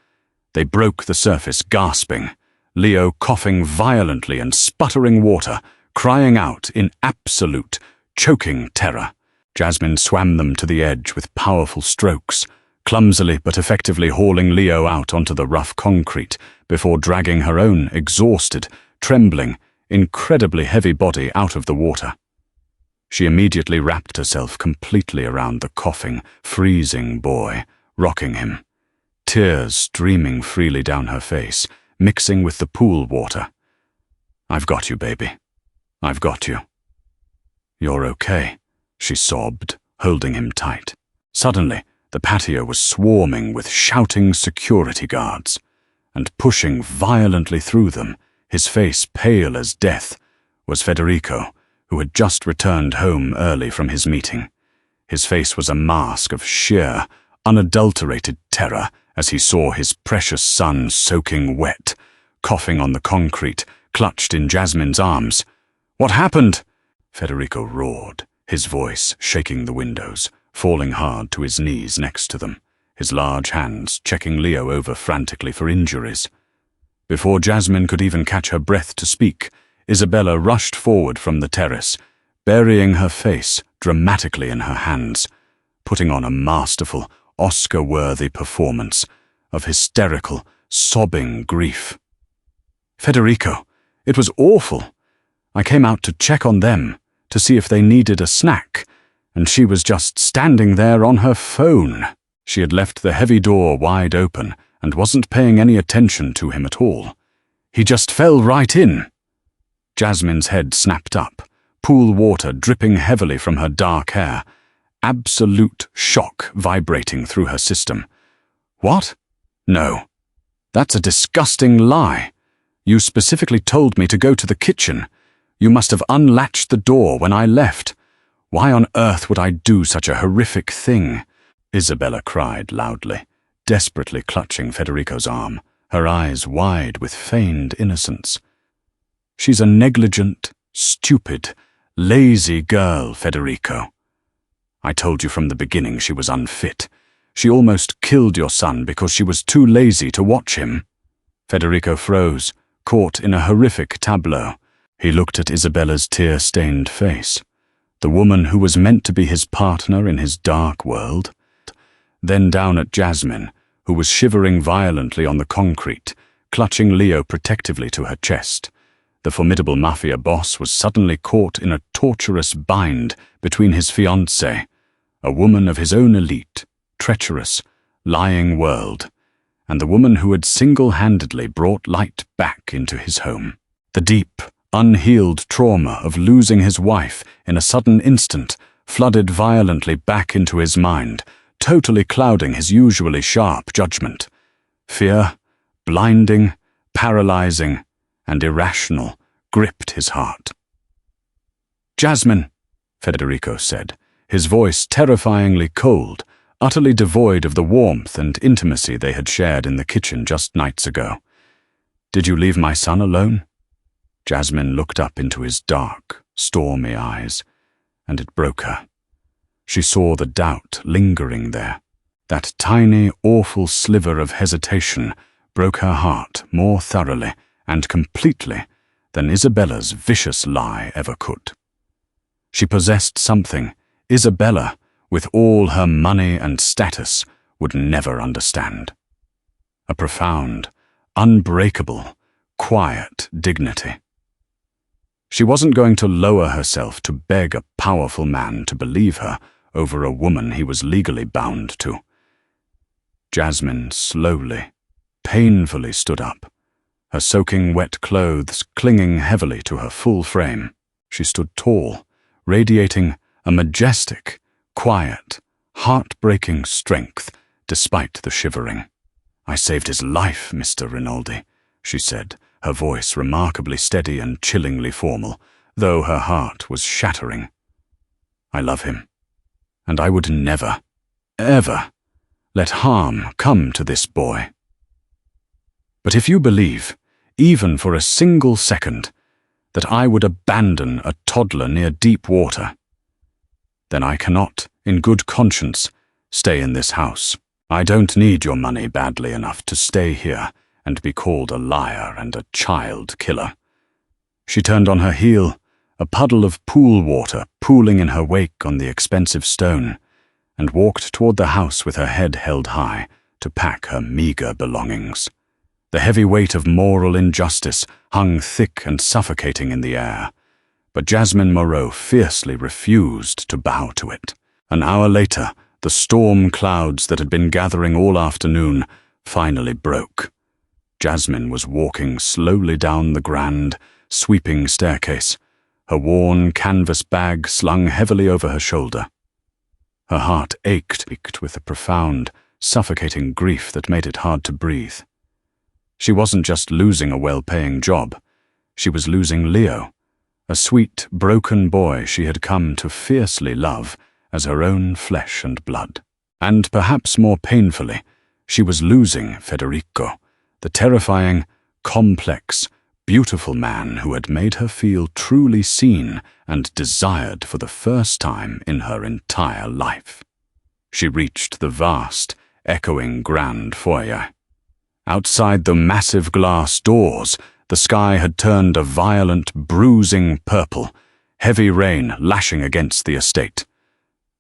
They broke the surface, gasping, Leo coughing violently and sputtering water, crying out in absolute, choking terror. Jasmine swam them to the edge with powerful strokes, clumsily but effectively hauling Leo out onto the rough concrete before dragging her own exhausted, trembling, incredibly heavy body out of the water. She immediately wrapped herself completely around the coughing, freezing boy, rocking him, tears streaming freely down her face, mixing with the pool water. "I've got you, baby. I've got you." "You're okay," she sobbed, holding him tight. Suddenly, the patio was swarming with shouting security guards, and pushing violently through them, his face pale as death, was Federico, who had just returned home early from his meeting. His face was a mask of sheer, unadulterated terror as he saw his precious son soaking wet, coughing on the concrete, clutched in Jasmine's arms. "What happened?" Federico roared, his voice shaking the windows, falling hard to his knees next to them, his large hands checking Leo over frantically for injuries. Before Jasmine could even catch her breath to speak, Isabella rushed forward from the terrace, burying her face dramatically in her hands, putting on a masterful, Oscar-worthy performance of hysterical, sobbing grief. "Federico, it was awful. I came out to check on them, to see if they needed a snack, and she was just standing there on her phone." She had left the heavy door wide open and wasn't paying any attention to him at all. "He just fell right in." Jasmine's head snapped up, pool water dripping heavily from her dark hair. absolute shock vibrating through her system. What? No. That's a disgusting lie. You specifically told me to go to the kitchen. You must have unlatched the door when I left. Why on earth would I do such a horrific thing? Isabella cried loudly, desperately clutching Federico's arm, her eyes wide with feigned innocence. She's a negligent, stupid, lazy girl, Federico. I told you from the beginning she was unfit. She almost killed your son because she was too lazy to watch him. Federico froze, caught in a horrific tableau. He looked at Isabella's tear-stained face, the woman who was meant to be his partner in his dark world, then down at Jasmine, who was shivering violently on the concrete, clutching Leo protectively to her chest. The formidable Mafia boss was suddenly caught in a torturous bind between his fiancée, a woman of his own elite, treacherous, lying world, and the woman who had single-handedly brought light back into his home. The deep, unhealed trauma of losing his wife in a sudden instant flooded violently back into his mind, totally clouding his usually sharp judgment. Fear, blinding, paralyzing, and irrational, gripped his heart. "Jasmine," Federico said, his voice terrifyingly cold, utterly devoid of the warmth and intimacy they had shared in the kitchen just nights ago. "Did you leave my son alone?" Jasmine looked up into his dark, stormy eyes, and it broke her. She saw the doubt lingering there. That tiny, awful sliver of hesitation broke her heart more thoroughly and completely than Isabella's vicious lie ever could. She possessed something Isabella, with all her money and status, would never understand. A profound, unbreakable, quiet dignity. She wasn't going to lower herself to beg a powerful man to believe her over a woman he was legally bound to. Jasmine slowly, painfully stood up, her soaking wet clothes clinging heavily to her full frame. She stood tall, radiating a majestic, quiet, heartbreaking strength despite the shivering. "I saved his life, Mr. Rinaldi," she said, her voice remarkably steady and chillingly formal, though her heart was shattering. "I love him, and I would never, ever let harm come to this boy. But if you believe, even for a single second, that I would abandon a toddler near deep water, then I cannot, in good conscience, stay in this house. I don't need your money badly enough to stay here and be called a liar and a child killer." She turned on her heel, a puddle of pool water pooling in her wake on the expensive stone, and walked toward the house with her head held high to pack her meager belongings. The heavy weight of moral injustice hung thick and suffocating in the air, but Jasmine Moreau fiercely refused to bow to it. An hour later, the storm clouds that had been gathering all afternoon finally broke. Jasmine was walking slowly down the grand, sweeping staircase, her worn canvas bag slung heavily over her shoulder. Her heart ached with a profound, suffocating grief that made it hard to breathe. She wasn't just losing a well-paying job. She was losing Leo, a sweet, broken boy she had come to fiercely love as her own flesh and blood. And perhaps more painfully, she was losing Federico, the terrifying, complex, beautiful man who had made her feel truly seen and desired for the first time in her entire life. She reached the vast, echoing grand foyer. Outside the massive glass doors, the sky had turned a violent, bruising purple, heavy rain lashing against the estate.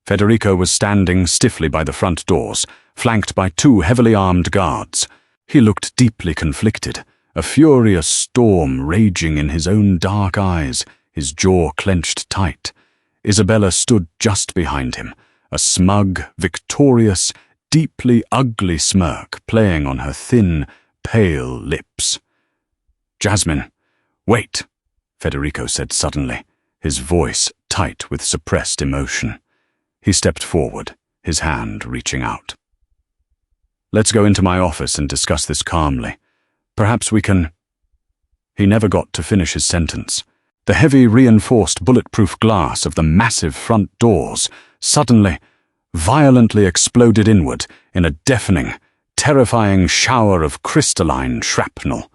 Federico was standing stiffly by the front doors, flanked by two heavily armed guards. He looked deeply conflicted, a furious storm raging in his own dark eyes, his jaw clenched tight. Isabella stood just behind him, a smug, victorious, deeply ugly smirk playing on her thin, pale lips. "Jasmine, wait," Federico said suddenly, his voice tight with suppressed emotion. He stepped forward, his hand reaching out. "Let's go into my office and discuss this calmly. Perhaps we can—" He never got to finish his sentence. The heavy, reinforced bulletproof glass of the massive front doors suddenly, violently exploded inward in a deafening, terrifying shower of crystalline shrapnel.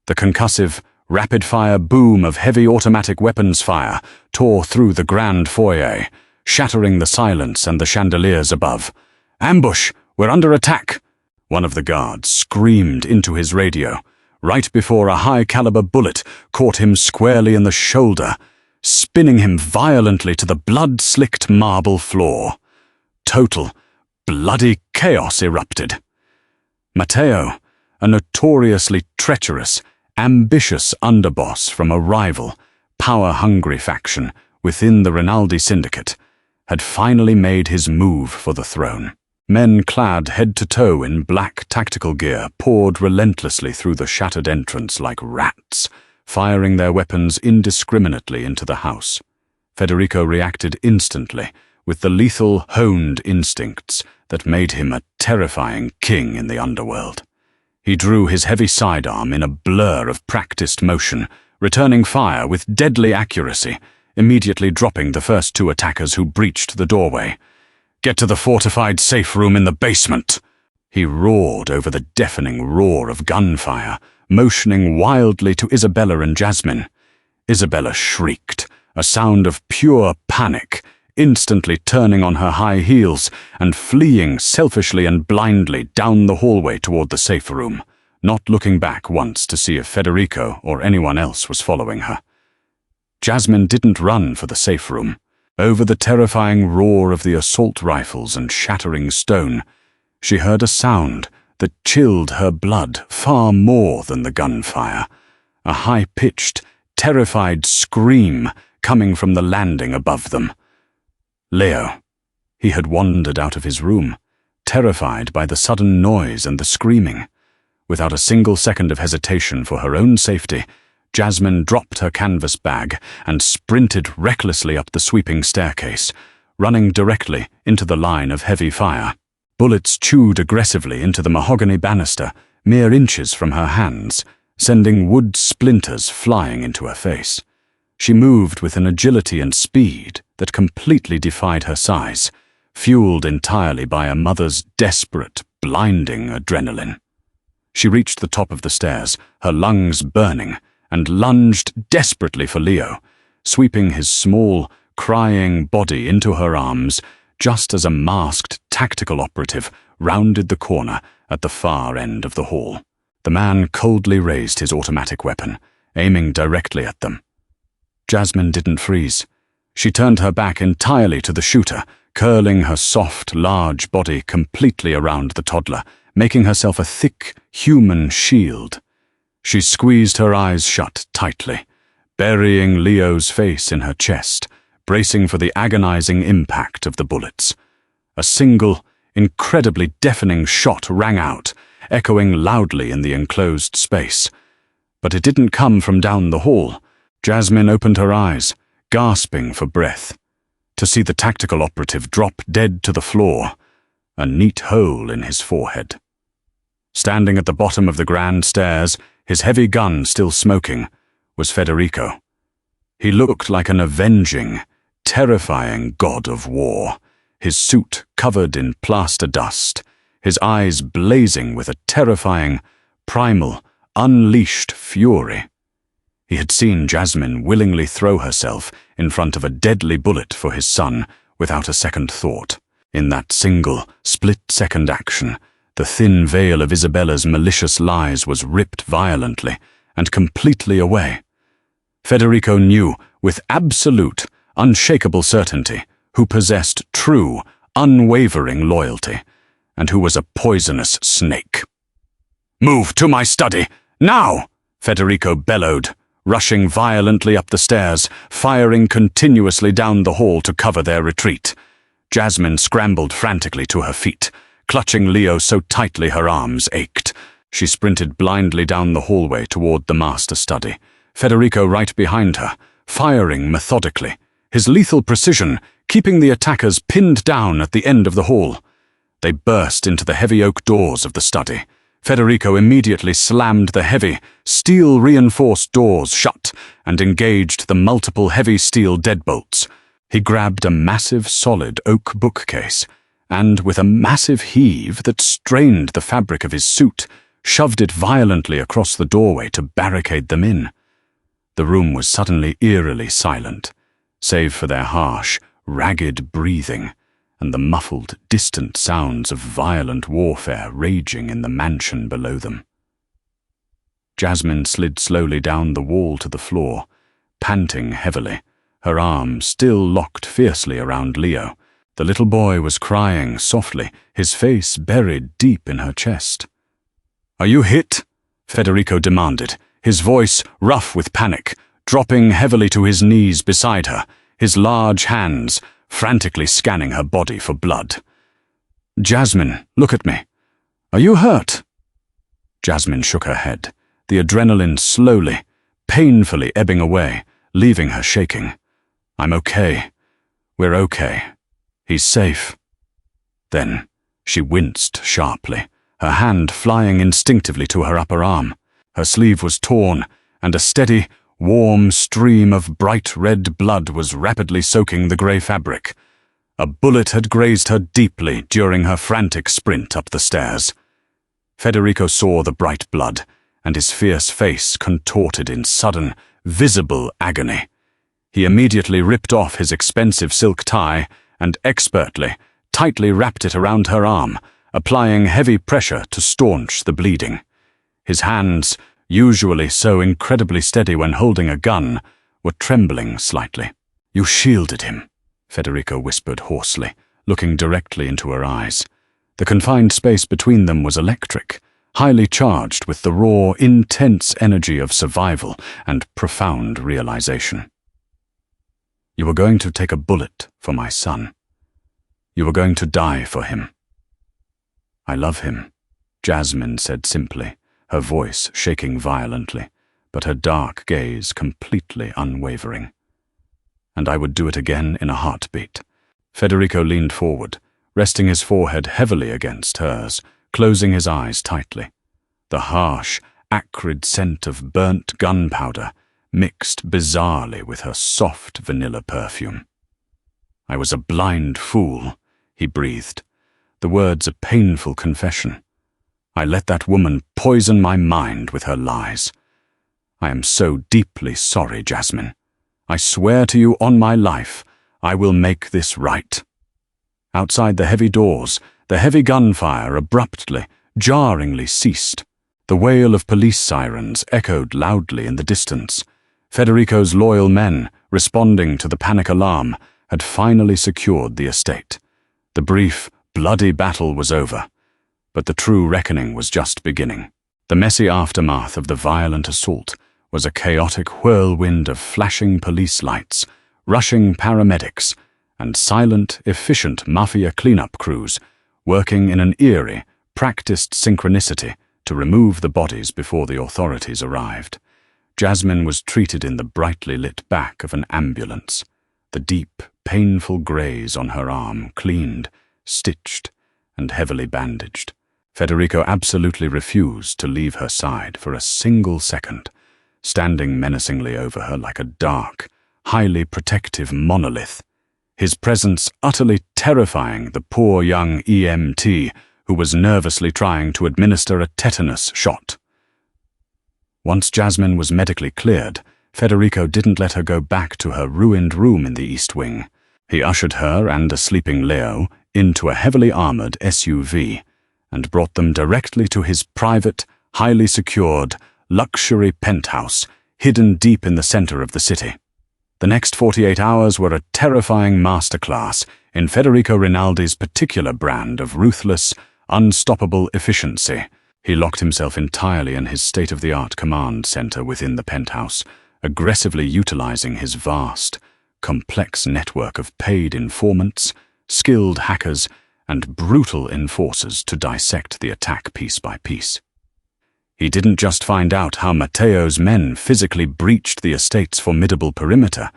The concussive, rapid-fire boom of heavy automatic weapons fire tore through the grand foyer, shattering the silence and the chandeliers above. "Ambush! We're under attack!" One of the guards screamed into his radio, right before a high-caliber bullet caught him squarely in the shoulder, spinning him violently to the blood-slicked marble floor. Total, bloody chaos erupted. Matteo, a notoriously treacherous, ambitious underboss from a rival, power-hungry faction within the Rinaldi syndicate, had finally made his move for the throne. Men clad head to toe in black tactical gear poured relentlessly through the shattered entrance like rats, firing their weapons indiscriminately into the house. Federico reacted instantly, with the lethal, honed instincts that made him a terrifying king in the underworld. He drew his heavy sidearm in a blur of practiced motion, returning fire with deadly accuracy, immediately dropping the first two attackers who breached the doorway. "Get to the fortified safe room in the basement!" He roared over the deafening roar of gunfire, motioning wildly to Isabella and Jasmine. Isabella shrieked, a sound of pure panic, instantly turning on her high heels and fleeing selfishly and blindly down the hallway toward the safe room, not looking back once to see if Federico or anyone else was following her. Jasmine didn't run for the safe room. Over the terrifying roar of the assault rifles and shattering stone, she heard a sound that chilled her blood far more than the gunfire, a high-pitched, terrified scream coming from the landing above them. Leo. He had wandered out of his room, terrified by the sudden noise and the screaming. Without a single second of hesitation for her own safety, Jasmine dropped her canvas bag and sprinted recklessly up the sweeping staircase, running directly into the line of heavy fire. Bullets chewed aggressively into the mahogany banister, mere inches from her hands, sending wood splinters flying into her face. She moved with an agility and speed that completely defied her size, fueled entirely by a mother's desperate, blinding adrenaline. She reached the top of the stairs, her lungs burning, and lunged desperately for Leo, sweeping his small, crying body into her arms just as a masked tactical operative rounded the corner at the far end of the hall. The man coldly raised his automatic weapon, aiming directly at them. Jasmine didn't freeze. She turned her back entirely to the shooter, curling her soft, large body completely around the toddler, making herself a thick, human shield. She squeezed her eyes shut tightly, burying Leo's face in her chest, bracing for the agonizing impact of the bullets. A single, incredibly deafening shot rang out, echoing loudly in the enclosed space. But it didn't come from down the hall. Jasmine opened her eyes, gasping for breath, to see the tactical operative drop dead to the floor, a neat hole in his forehead. Standing at the bottom of the grand stairs, his heavy gun still smoking, was Federico. He looked like an avenging, terrifying god of war, his suit covered in plaster dust, his eyes blazing with a terrifying, primal, unleashed fury. He had seen Jasmine willingly throw herself in front of a deadly bullet for his son without a second thought. In that single, split-second action, the thin veil of Isabella's malicious lies was ripped violently and completely away. Federico knew with absolute, unshakable certainty who possessed true, unwavering loyalty, and who was a poisonous snake. "Move to my study, now!" Federico bellowed, rushing violently up the stairs, firing continuously down the hall to cover their retreat. Jasmine scrambled frantically to her feet, clutching Leo so tightly her arms ached. She sprinted blindly down the hallway toward the master study, Federico right behind her, firing methodically, his lethal precision keeping the attackers pinned down at the end of the hall. They burst into the heavy oak doors of the study. Federico immediately slammed the heavy, steel-reinforced doors shut and engaged the multiple heavy steel deadbolts. He grabbed a massive, solid oak bookcase and, with a massive heave that strained the fabric of his suit, shoved it violently across the doorway to barricade them in. The room was suddenly eerily silent, save for their harsh, ragged breathing and the muffled, distant sounds of violent warfare raging in the mansion below them. Jasmine slid slowly down the wall to the floor, panting heavily, her arms still locked fiercely around Leo. The little boy was crying softly, his face buried deep in her chest. "Are you hit?" Federico demanded, his voice rough with panic, dropping heavily to his knees beside her, his large hands frantically scanning her body for blood. "Jasmine, look at me. Are you hurt?" Jasmine shook her head, the adrenaline slowly, painfully ebbing away, leaving her shaking. "I'm okay. We're okay. He's safe." Then she winced sharply, her hand flying instinctively to her upper arm. Her sleeve was torn, and a steady, warm stream of bright red blood was rapidly soaking the grey fabric. A bullet had grazed her deeply during her frantic sprint up the stairs. Federico saw the bright blood, and his fierce face contorted in sudden, visible agony. He immediately ripped off his expensive silk tie and expertly, tightly wrapped it around her arm, applying heavy pressure to staunch the bleeding. His hands, usually so incredibly steady when holding a gun, were trembling slightly. "You shielded him," Federico whispered hoarsely, looking directly into her eyes. The confined space between them was electric, highly charged with the raw, intense energy of survival and profound realization. "You were going to take a bullet for my son. You were going to die for him." "I love him," Jasmine said simply, her voice shaking violently, but her dark gaze completely unwavering. "And I would do it again in a heartbeat." Federico leaned forward, resting his forehead heavily against hers, closing his eyes tightly. The harsh, acrid scent of burnt gunpowder mixed bizarrely with her soft vanilla perfume. "I was a blind fool," he breathed, the words a painful confession. "I let that woman poison my mind with her lies. I am so deeply sorry, Jasmine. I swear to you on my life, I will make this right." Outside the heavy doors, the heavy gunfire abruptly, jarringly ceased. The wail of police sirens echoed loudly in the distance. Federico's loyal men, responding to the panic alarm, had finally secured the estate. The brief, bloody battle was over, but the true reckoning was just beginning. The messy aftermath of the violent assault was a chaotic whirlwind of flashing police lights, rushing paramedics, and silent, efficient Mafia cleanup crews working in an eerie, practiced synchronicity to remove the bodies before the authorities arrived. Jasmine was treated in the brightly lit back of an ambulance, the deep, painful graze on her arm cleaned, stitched, and heavily bandaged. Federico absolutely refused to leave her side for a single second, standing menacingly over her like a dark, highly protective monolith, his presence utterly terrifying the poor young EMT who was nervously trying to administer a tetanus shot. Once Jasmine was medically cleared, Federico didn't let her go back to her ruined room in the East Wing. He ushered her and a sleeping Leo into a heavily armored SUV and brought them directly to his private, highly secured, luxury penthouse hidden deep in the center of the city. The next 48 hours were a terrifying masterclass in Federico Rinaldi's particular brand of ruthless, unstoppable efficiency. He locked himself entirely in his state-of-the-art command center within the penthouse, aggressively utilizing his vast, complex network of paid informants, skilled hackers, and brutal enforcers to dissect the attack piece by piece. He didn't just find out how Matteo's men physically breached the estate's formidable perimeter.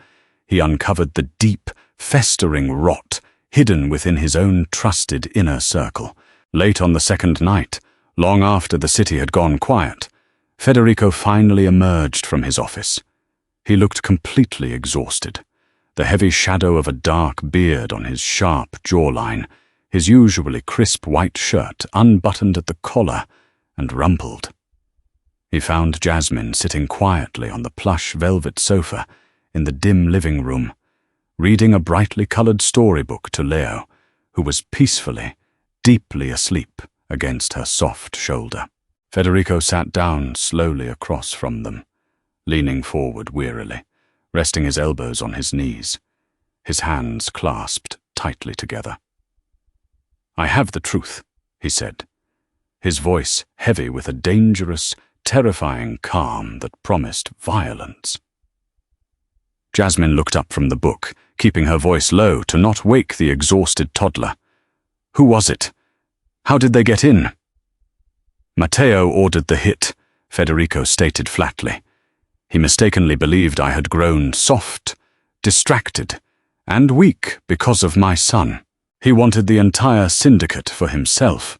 He uncovered the deep, festering rot hidden within his own trusted inner circle. Late on the second night, long after the city had gone quiet, Federico finally emerged from his office. He looked completely exhausted, the heavy shadow of a dark beard on his sharp jawline, his usually crisp white shirt unbuttoned at the collar and rumpled. He found Jasmine sitting quietly on the plush velvet sofa in the dim living room, reading a brightly colored storybook to Leo, who was peacefully, deeply asleep against her soft shoulder. Federico sat down slowly across from them, leaning forward wearily, resting his elbows on his knees, his hands clasped tightly together. "I have the truth," he said, his voice heavy with a dangerous, terrifying calm that promised violence. Jasmine looked up from the book, keeping her voice low to not wake the exhausted toddler. "Who was it? How did they get in?" "Matteo ordered the hit," Federico stated flatly. "He mistakenly believed I had grown soft, distracted, and weak because of my son. He wanted the entire syndicate for himself."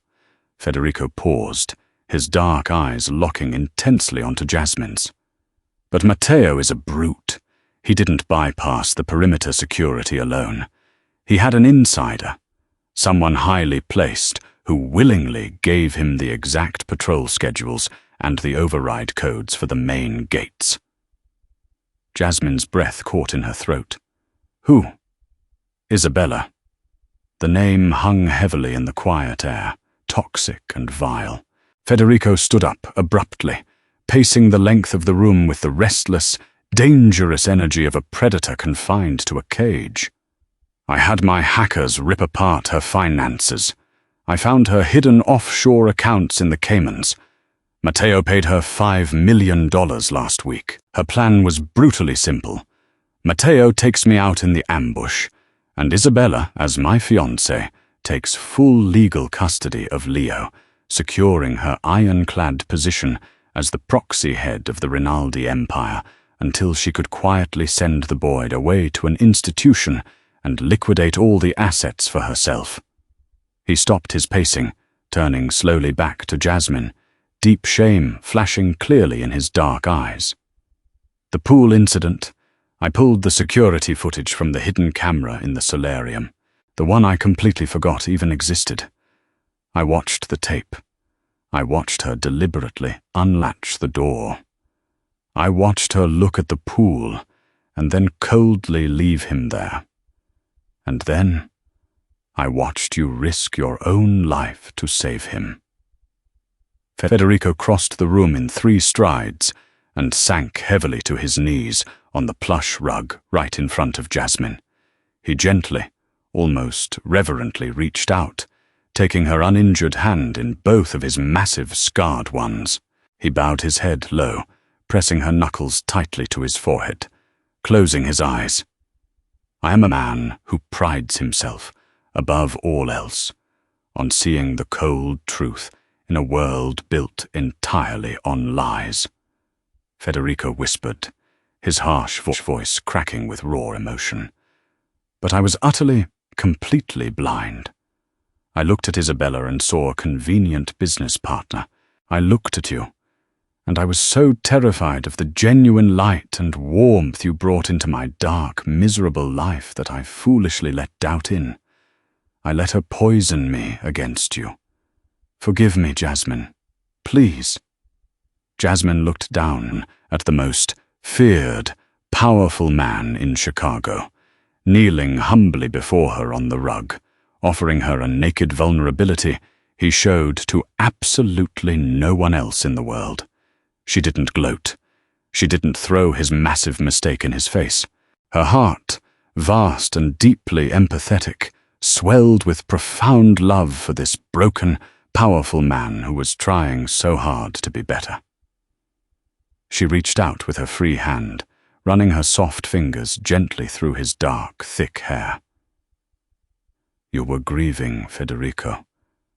Federico paused, his dark eyes locking intensely onto Jasmine's. "But Matteo is a brute. He didn't bypass the perimeter security alone. He had an insider, someone highly placed, who willingly gave him the exact patrol schedules and the override codes for the main gates." Jasmine's breath caught in her throat. "Who?" "Isabella." The name hung heavily in the quiet air, toxic and vile. Federico stood up abruptly, pacing the length of the room with the restless, dangerous energy of a predator confined to a cage. "I had my hackers rip apart her finances. I found her hidden offshore accounts in the Caymans. Matteo paid her $5 million last week. Her plan was brutally simple. Matteo takes me out in the ambush, and Isabella, as my fiancée, takes full legal custody of Leo, securing her ironclad position as the proxy head of the Rinaldi empire until she could quietly send the boy away to an institution and liquidate all the assets for herself." He stopped his pacing, turning slowly back to Jasmine, deep shame flashing clearly in his dark eyes. "The pool incident. I pulled the security footage from the hidden camera in the solarium, the one I completely forgot even existed. I watched the tape. I watched her deliberately unlatch the door. I watched her look at the pool and then coldly leave him there. And then I watched you risk your own life to save him." Federico crossed the room in 3 strides and sank heavily to his knees on the plush rug right in front of Jasmine. He gently, almost reverently reached out, taking her uninjured hand in both of his massive scarred ones. He bowed his head low, pressing her knuckles tightly to his forehead, closing his eyes. "I am a man who prides himself, above all else, on seeing the cold truth in a world built entirely on lies," Federico whispered, his harsh voice cracking with raw emotion. "But I was utterly, completely blind. I looked at Isabella and saw a convenient business partner. I looked at you, and I was so terrified of the genuine light and warmth you brought into my dark, miserable life that I foolishly let doubt in. I let her poison me against you. Forgive me, Jasmine. Please." Jasmine looked down at the most feared, powerful man in Chicago, kneeling humbly before her on the rug, offering her a naked vulnerability he showed to absolutely no one else in the world. She didn't gloat. She didn't throw his massive mistake in his face. Her heart, vast and deeply empathetic, swelled with profound love for this broken, powerful man who was trying so hard to be better. She reached out with her free hand, running her soft fingers gently through his dark, thick hair. "You were grieving, Federico,"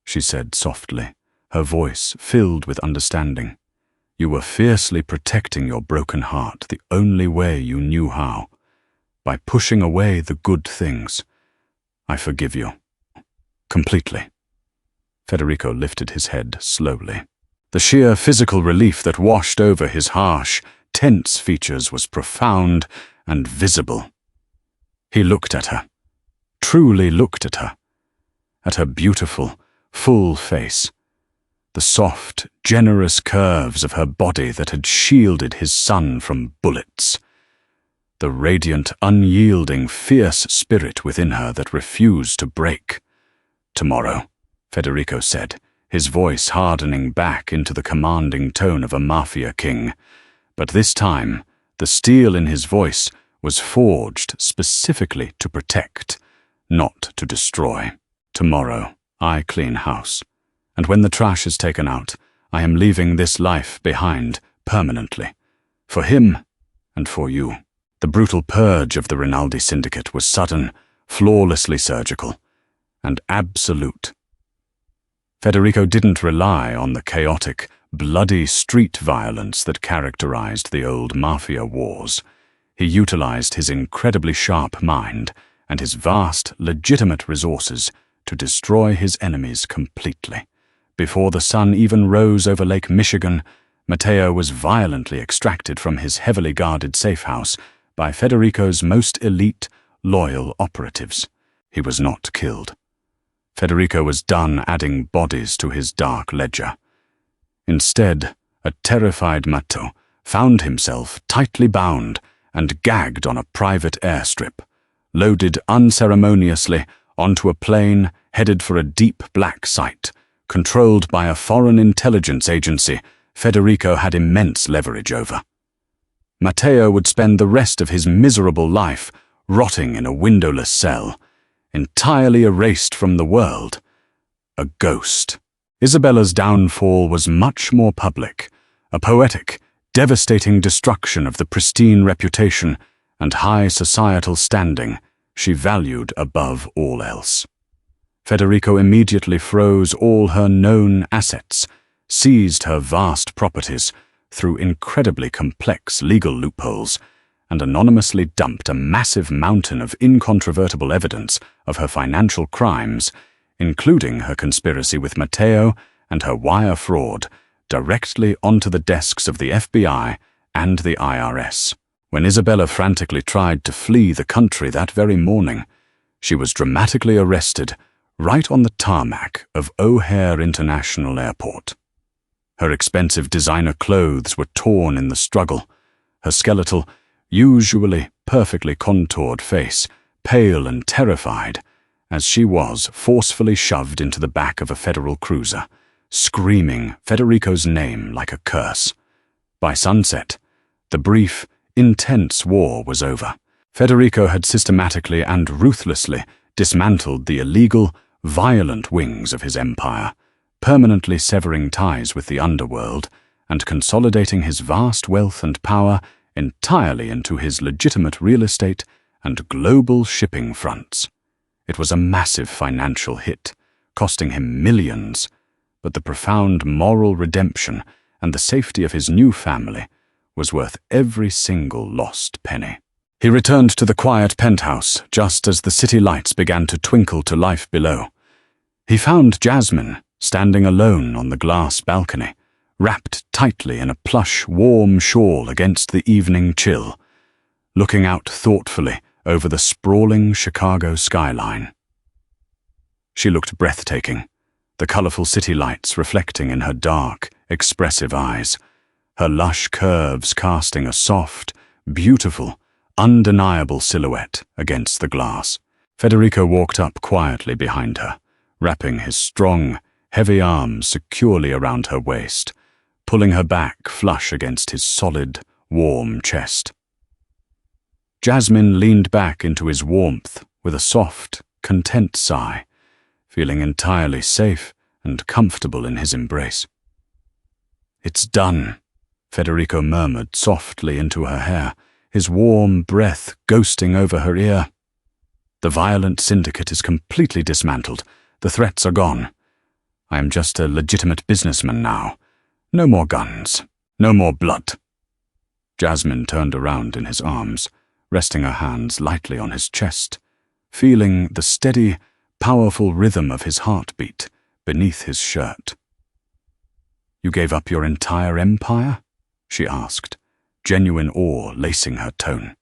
she said softly, her voice filled with understanding. "You were fiercely protecting your broken heart the only way you knew how. by pushing away the good things. I forgive you. Completely. Federico lifted his head slowly. The sheer physical relief that washed over his harsh, tense features was profound and visible. He looked at her, truly looked at her beautiful, full face, the soft, generous curves of her body that had shielded his son from bullets, the radiant, unyielding, fierce spirit within her that refused to break. "Tomorrow," Federico said, his voice hardening back into the commanding tone of a Mafia king. But this time, the steel in his voice was forged specifically to protect, not to destroy. "Tomorrow, I clean house. And when the trash is taken out, I am leaving this life behind permanently. For him and for you." The brutal purge of the Rinaldi syndicate was sudden, flawlessly surgical, and absolute. Federico didn't rely on the chaotic, bloody street violence that characterized the old Mafia wars. He utilized his incredibly sharp mind and his vast, legitimate resources to destroy his enemies completely. Before the sun even rose over Lake Michigan, Matteo was violently extracted from his heavily guarded safe house by Federico's most elite, loyal operatives. He was not killed. Federico was done adding bodies to his dark ledger. Instead, a terrified Matteo found himself tightly bound and gagged on a private airstrip, loaded unceremoniously onto a plane headed for a deep black site, controlled by a foreign intelligence agency Federico had immense leverage over. Matteo would spend the rest of his miserable life rotting in a windowless cell, entirely erased from the world, a ghost. Isabella's downfall was much more public, a poetic, devastating destruction of the pristine reputation and high societal standing she valued above all else. Federico immediately froze all her known assets, seized her vast properties through incredibly complex legal loopholes, and anonymously dumped a massive mountain of incontrovertible evidence of her financial crimes, including her conspiracy with Matteo and her wire fraud, directly onto the desks of the FBI and the IRS. When Isabella frantically tried to flee the country that very morning, she was dramatically arrested right on the tarmac of O'Hare International Airport. Her expensive designer clothes were torn in the struggle, her skeletal, usually perfectly contoured face, pale and terrified, as she was forcefully shoved into the back of a federal cruiser, screaming Federico's name like a curse. By sunset, the brief, intense war was over. Federico had systematically and ruthlessly dismantled the illegal, violent wings of his empire, permanently severing ties with the underworld and consolidating his vast wealth and power entirely into his legitimate real estate and global shipping fronts. It was a massive financial hit, costing him millions, but the profound moral redemption and the safety of his new family was worth every single lost penny. He returned to the quiet penthouse just as the city lights began to twinkle to life below. He found Jasmine standing alone on the glass balcony, wrapped tightly in a plush, warm shawl against the evening chill, looking out thoughtfully over the sprawling Chicago skyline. She looked breathtaking, the colorful city lights reflecting in her dark, expressive eyes, her lush curves casting a soft, beautiful, undeniable silhouette against the glass. Federico walked up quietly behind her, wrapping his strong, heavy arms securely around her waist, pulling her back flush against his solid, warm chest. Jasmine leaned back into his warmth with a soft, content sigh, feeling entirely safe and comfortable in his embrace. "It's done," Federico murmured softly into her hair, his warm breath ghosting over her ear. "The violent syndicate is completely dismantled. The threats are gone. I am just a legitimate businessman now. No more guns. No more blood." Jasmine turned around in his arms, resting her hands lightly on his chest, feeling the steady, powerful rhythm of his heartbeat beneath his shirt. "You gave up your entire empire?" she asked, genuine awe lacing her tone.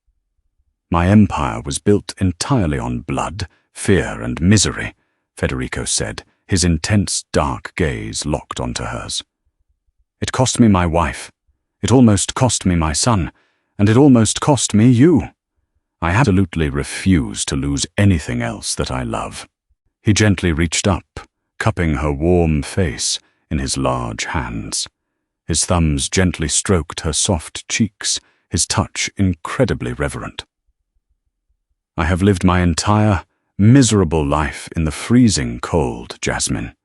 "My empire was built entirely on blood, fear, and misery," Federico said, his intense, dark gaze locked onto hers. "It cost me my wife. It almost cost me my son. And it almost cost me you. I absolutely refuse to lose anything else that I love." He gently reached up, cupping her warm face in his large hands. His thumbs gently stroked her soft cheeks, his touch incredibly reverent. "I have lived my entire, miserable life in the freezing cold, Jasmine.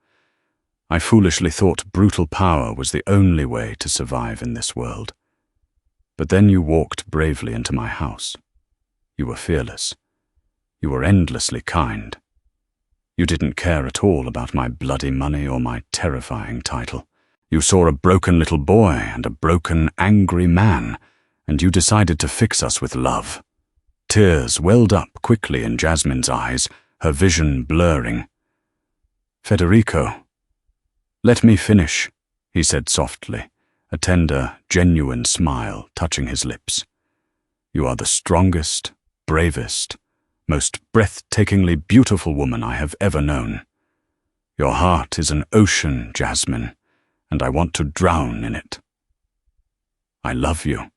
I foolishly thought brutal power was the only way to survive in this world. But then you walked bravely into my house. You were fearless. You were endlessly kind. You didn't care at all about my bloody money or my terrifying title. You saw a broken little boy and a broken, angry man, and you decided to fix us with love." Tears welled up quickly in Jasmine's eyes, her vision blurring. "Federico, let me finish," he said softly, a tender, genuine smile touching his lips. "You are the strongest, bravest, most breathtakingly beautiful woman I have ever known. Your heart is an ocean, Jasmine, and I want to drown in it. I love you.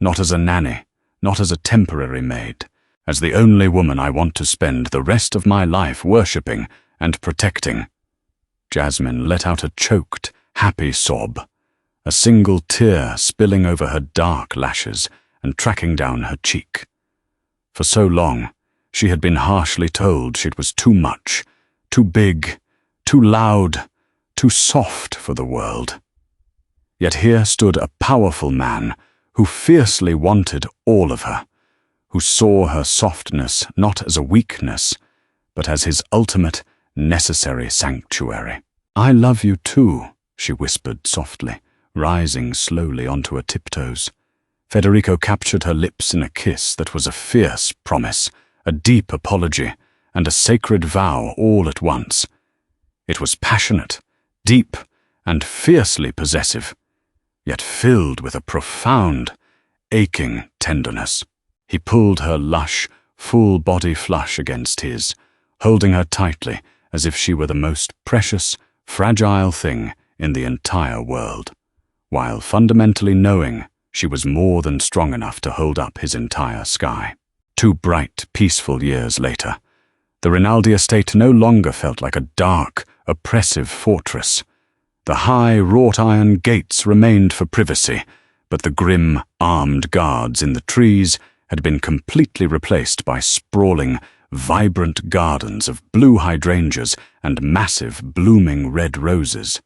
Not as a nanny, not as a temporary maid, as the only woman I want to spend the rest of my life worshipping and protecting." Jasmine let out a choked, happy sob, a single tear spilling over her dark lashes and tracking down her cheek. For so long, she had been harshly told she was too much, too big, too loud, too soft for the world. Yet here stood a powerful man who fiercely wanted all of her, who saw her softness not as a weakness, but as his ultimate, necessary sanctuary. "I love you too," she whispered softly, rising slowly onto her tiptoes. Federico captured her lips in a kiss that was a fierce promise, a deep apology, and a sacred vow all at once. It was passionate, deep, and fiercely possessive, yet filled with a profound, aching tenderness. He pulled her lush, full body flush against his, holding her tightly as if she were the most precious, fragile thing in the entire world, while fundamentally knowing she was more than strong enough to hold up his entire sky. 2 bright, peaceful years later, the Rinaldi estate no longer felt like a dark, oppressive fortress. The high, wrought-iron gates remained for privacy, but the grim, armed guards in the trees had been completely replaced by sprawling, vibrant gardens of blue hydrangeas and massive, blooming red roses.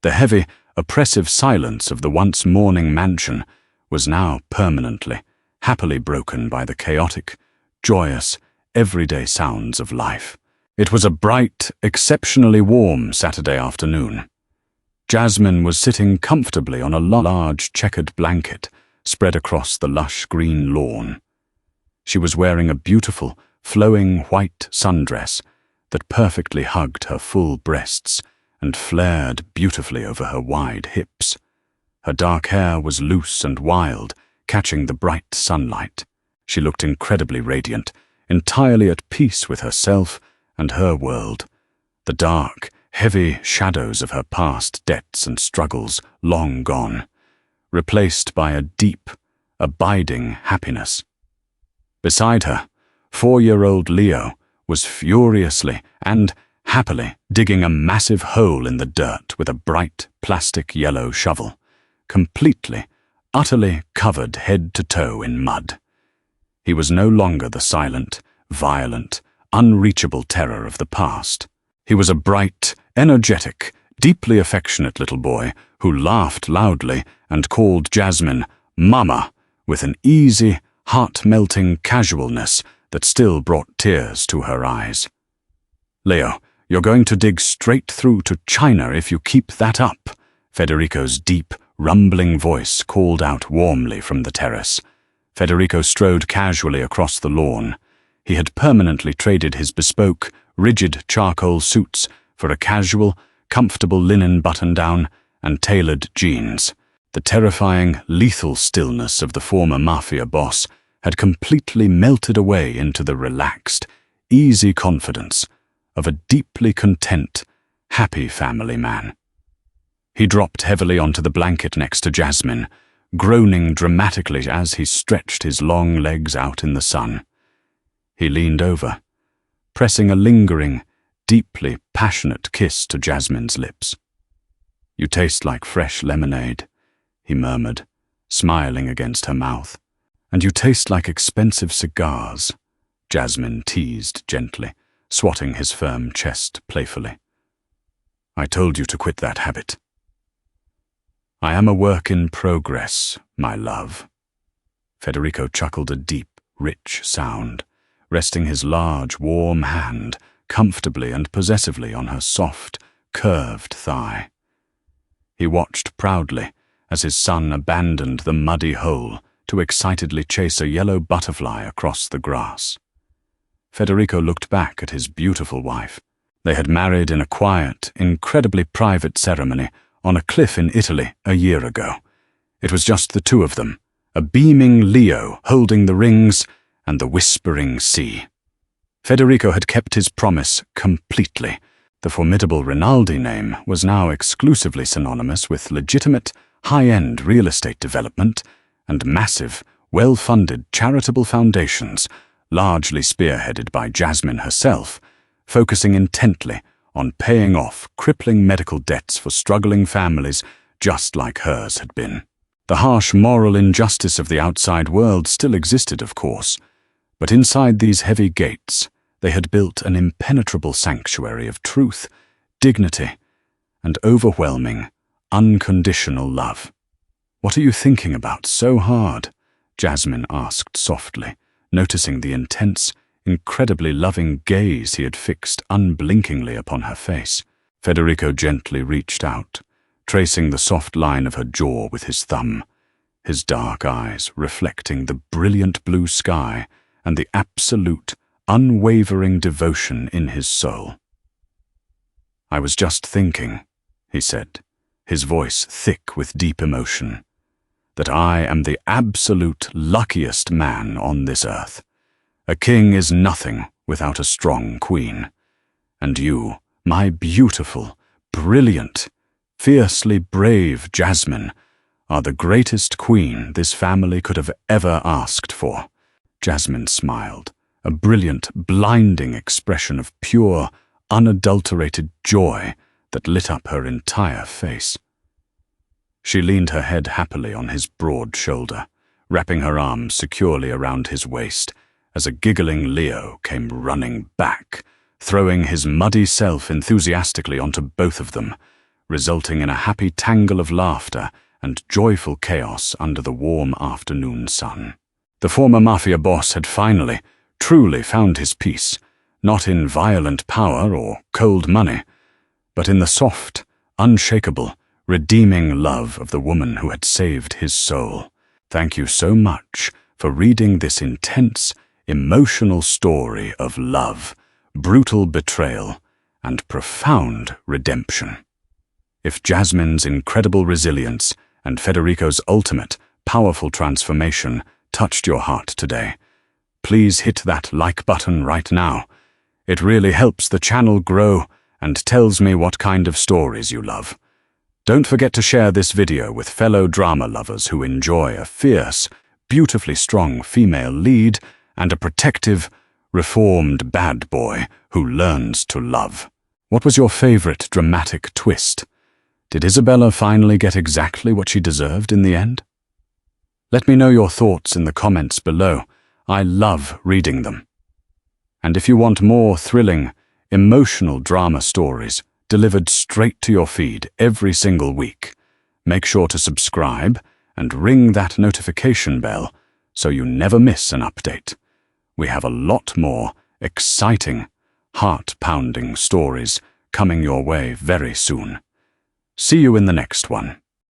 The heavy, oppressive silence of the once mourning mansion was now permanently, happily broken by the chaotic, joyous, everyday sounds of life. It was a bright, exceptionally warm Saturday afternoon. Jasmine was sitting comfortably on a large checkered blanket spread across the lush green lawn. She was wearing a beautiful, flowing white sundress that perfectly hugged her full breasts and flared beautifully over her wide hips. Her dark hair was loose and wild, catching the bright sunlight. She looked incredibly radiant, entirely at peace with herself and her world. The dark, heavy shadows of her past debts and struggles long gone, replaced by a deep, abiding happiness. Beside her, 4-year-old Leo was furiously and happily digging a massive hole in the dirt with a bright plastic yellow shovel, completely, utterly covered head to toe in mud. He was no longer the silent, violent, unreachable terror of the past. He was a bright, energetic, deeply affectionate little boy who laughed loudly and called Jasmine Mama with an easy, heart-melting casualness that still brought tears to her eyes. "Leo, you're going to dig straight through to China if you keep that up," Federico's deep, rumbling voice called out warmly from the terrace. Federico strode casually across the lawn. He had permanently traded his bespoke, rigid charcoal suits for a casual, comfortable linen button-down and tailored jeans. The terrifying, lethal stillness of the former Mafia boss had completely melted away into the relaxed, easy confidence of a deeply content, happy family man. He dropped heavily onto the blanket next to Jasmine, groaning dramatically as he stretched his long legs out in the sun. He leaned over, pressing a lingering, deeply passionate kiss to Jasmine's lips. "You taste like fresh lemonade," he murmured, smiling against her mouth. "And you taste like expensive cigars," Jasmine teased gently, swatting his firm chest playfully. "I told you to quit that habit." "I am a work in progress, my love." Federico chuckled a deep, rich sound, resting his large, warm hand comfortably and possessively on her soft, curved thigh. He watched proudly as his son abandoned the muddy hole to excitedly chase a yellow butterfly across the grass. Federico looked back at his beautiful wife. They had married in a quiet, incredibly private ceremony on a cliff in Italy a year ago. It was just the two of them, a beaming Leo holding the rings and the whispering sea. Federico had kept his promise completely. The formidable Rinaldi name was now exclusively synonymous with legitimate, high-end real estate development and massive, well-funded charitable foundations, largely spearheaded by Jasmine herself, focusing intently on paying off crippling medical debts for struggling families just like hers had been. The harsh moral injustice of the outside world still existed, of course, but inside these heavy gates, they had built an impenetrable sanctuary of truth, dignity, and overwhelming, unconditional love. "What are you thinking about so hard?" Jasmine asked softly, noticing the intense, incredibly loving gaze he had fixed unblinkingly upon her face. Federico gently reached out, tracing the soft line of her jaw with his thumb, his dark eyes reflecting the brilliant blue sky and the absolute, unwavering devotion in his soul. "I was just thinking," he said, his voice thick with deep emotion, "that I am the absolute luckiest man on this earth. A king is nothing without a strong queen. And you, my beautiful, brilliant, fiercely brave Jasmine, are the greatest queen this family could have ever asked for." Jasmine smiled, a brilliant, blinding expression of pure, unadulterated joy that lit up her entire face. She leaned her head happily on his broad shoulder, wrapping her arms securely around his waist, as a giggling Leo came running back, throwing his muddy self enthusiastically onto both of them, resulting in a happy tangle of laughter and joyful chaos under the warm afternoon sun. The former Mafia boss had finally, truly found his peace, not in violent power or cold money, but in the soft, unshakable, redeeming love of the woman who had saved his soul. Thank you so much for reading this intense, emotional story of love, brutal betrayal, and profound redemption. If Jasmine's incredible resilience and Federico's ultimate, powerful transformation touched your heart today, please hit that like button right now. It really helps the channel grow and tells me what kind of stories you love. Don't forget to share this video with fellow drama lovers who enjoy a fierce, beautifully strong female lead and a protective, reformed bad boy who learns to love. What was your favorite dramatic twist? Did Isabella finally get exactly what she deserved in the end? Let me know your thoughts in the comments below. I love reading them. And if you want more thrilling, emotional drama stories delivered straight to your feed every single week, make sure to subscribe and ring that notification bell so you never miss an update. We have a lot more exciting, heart-pounding stories coming your way very soon. See you in the next one.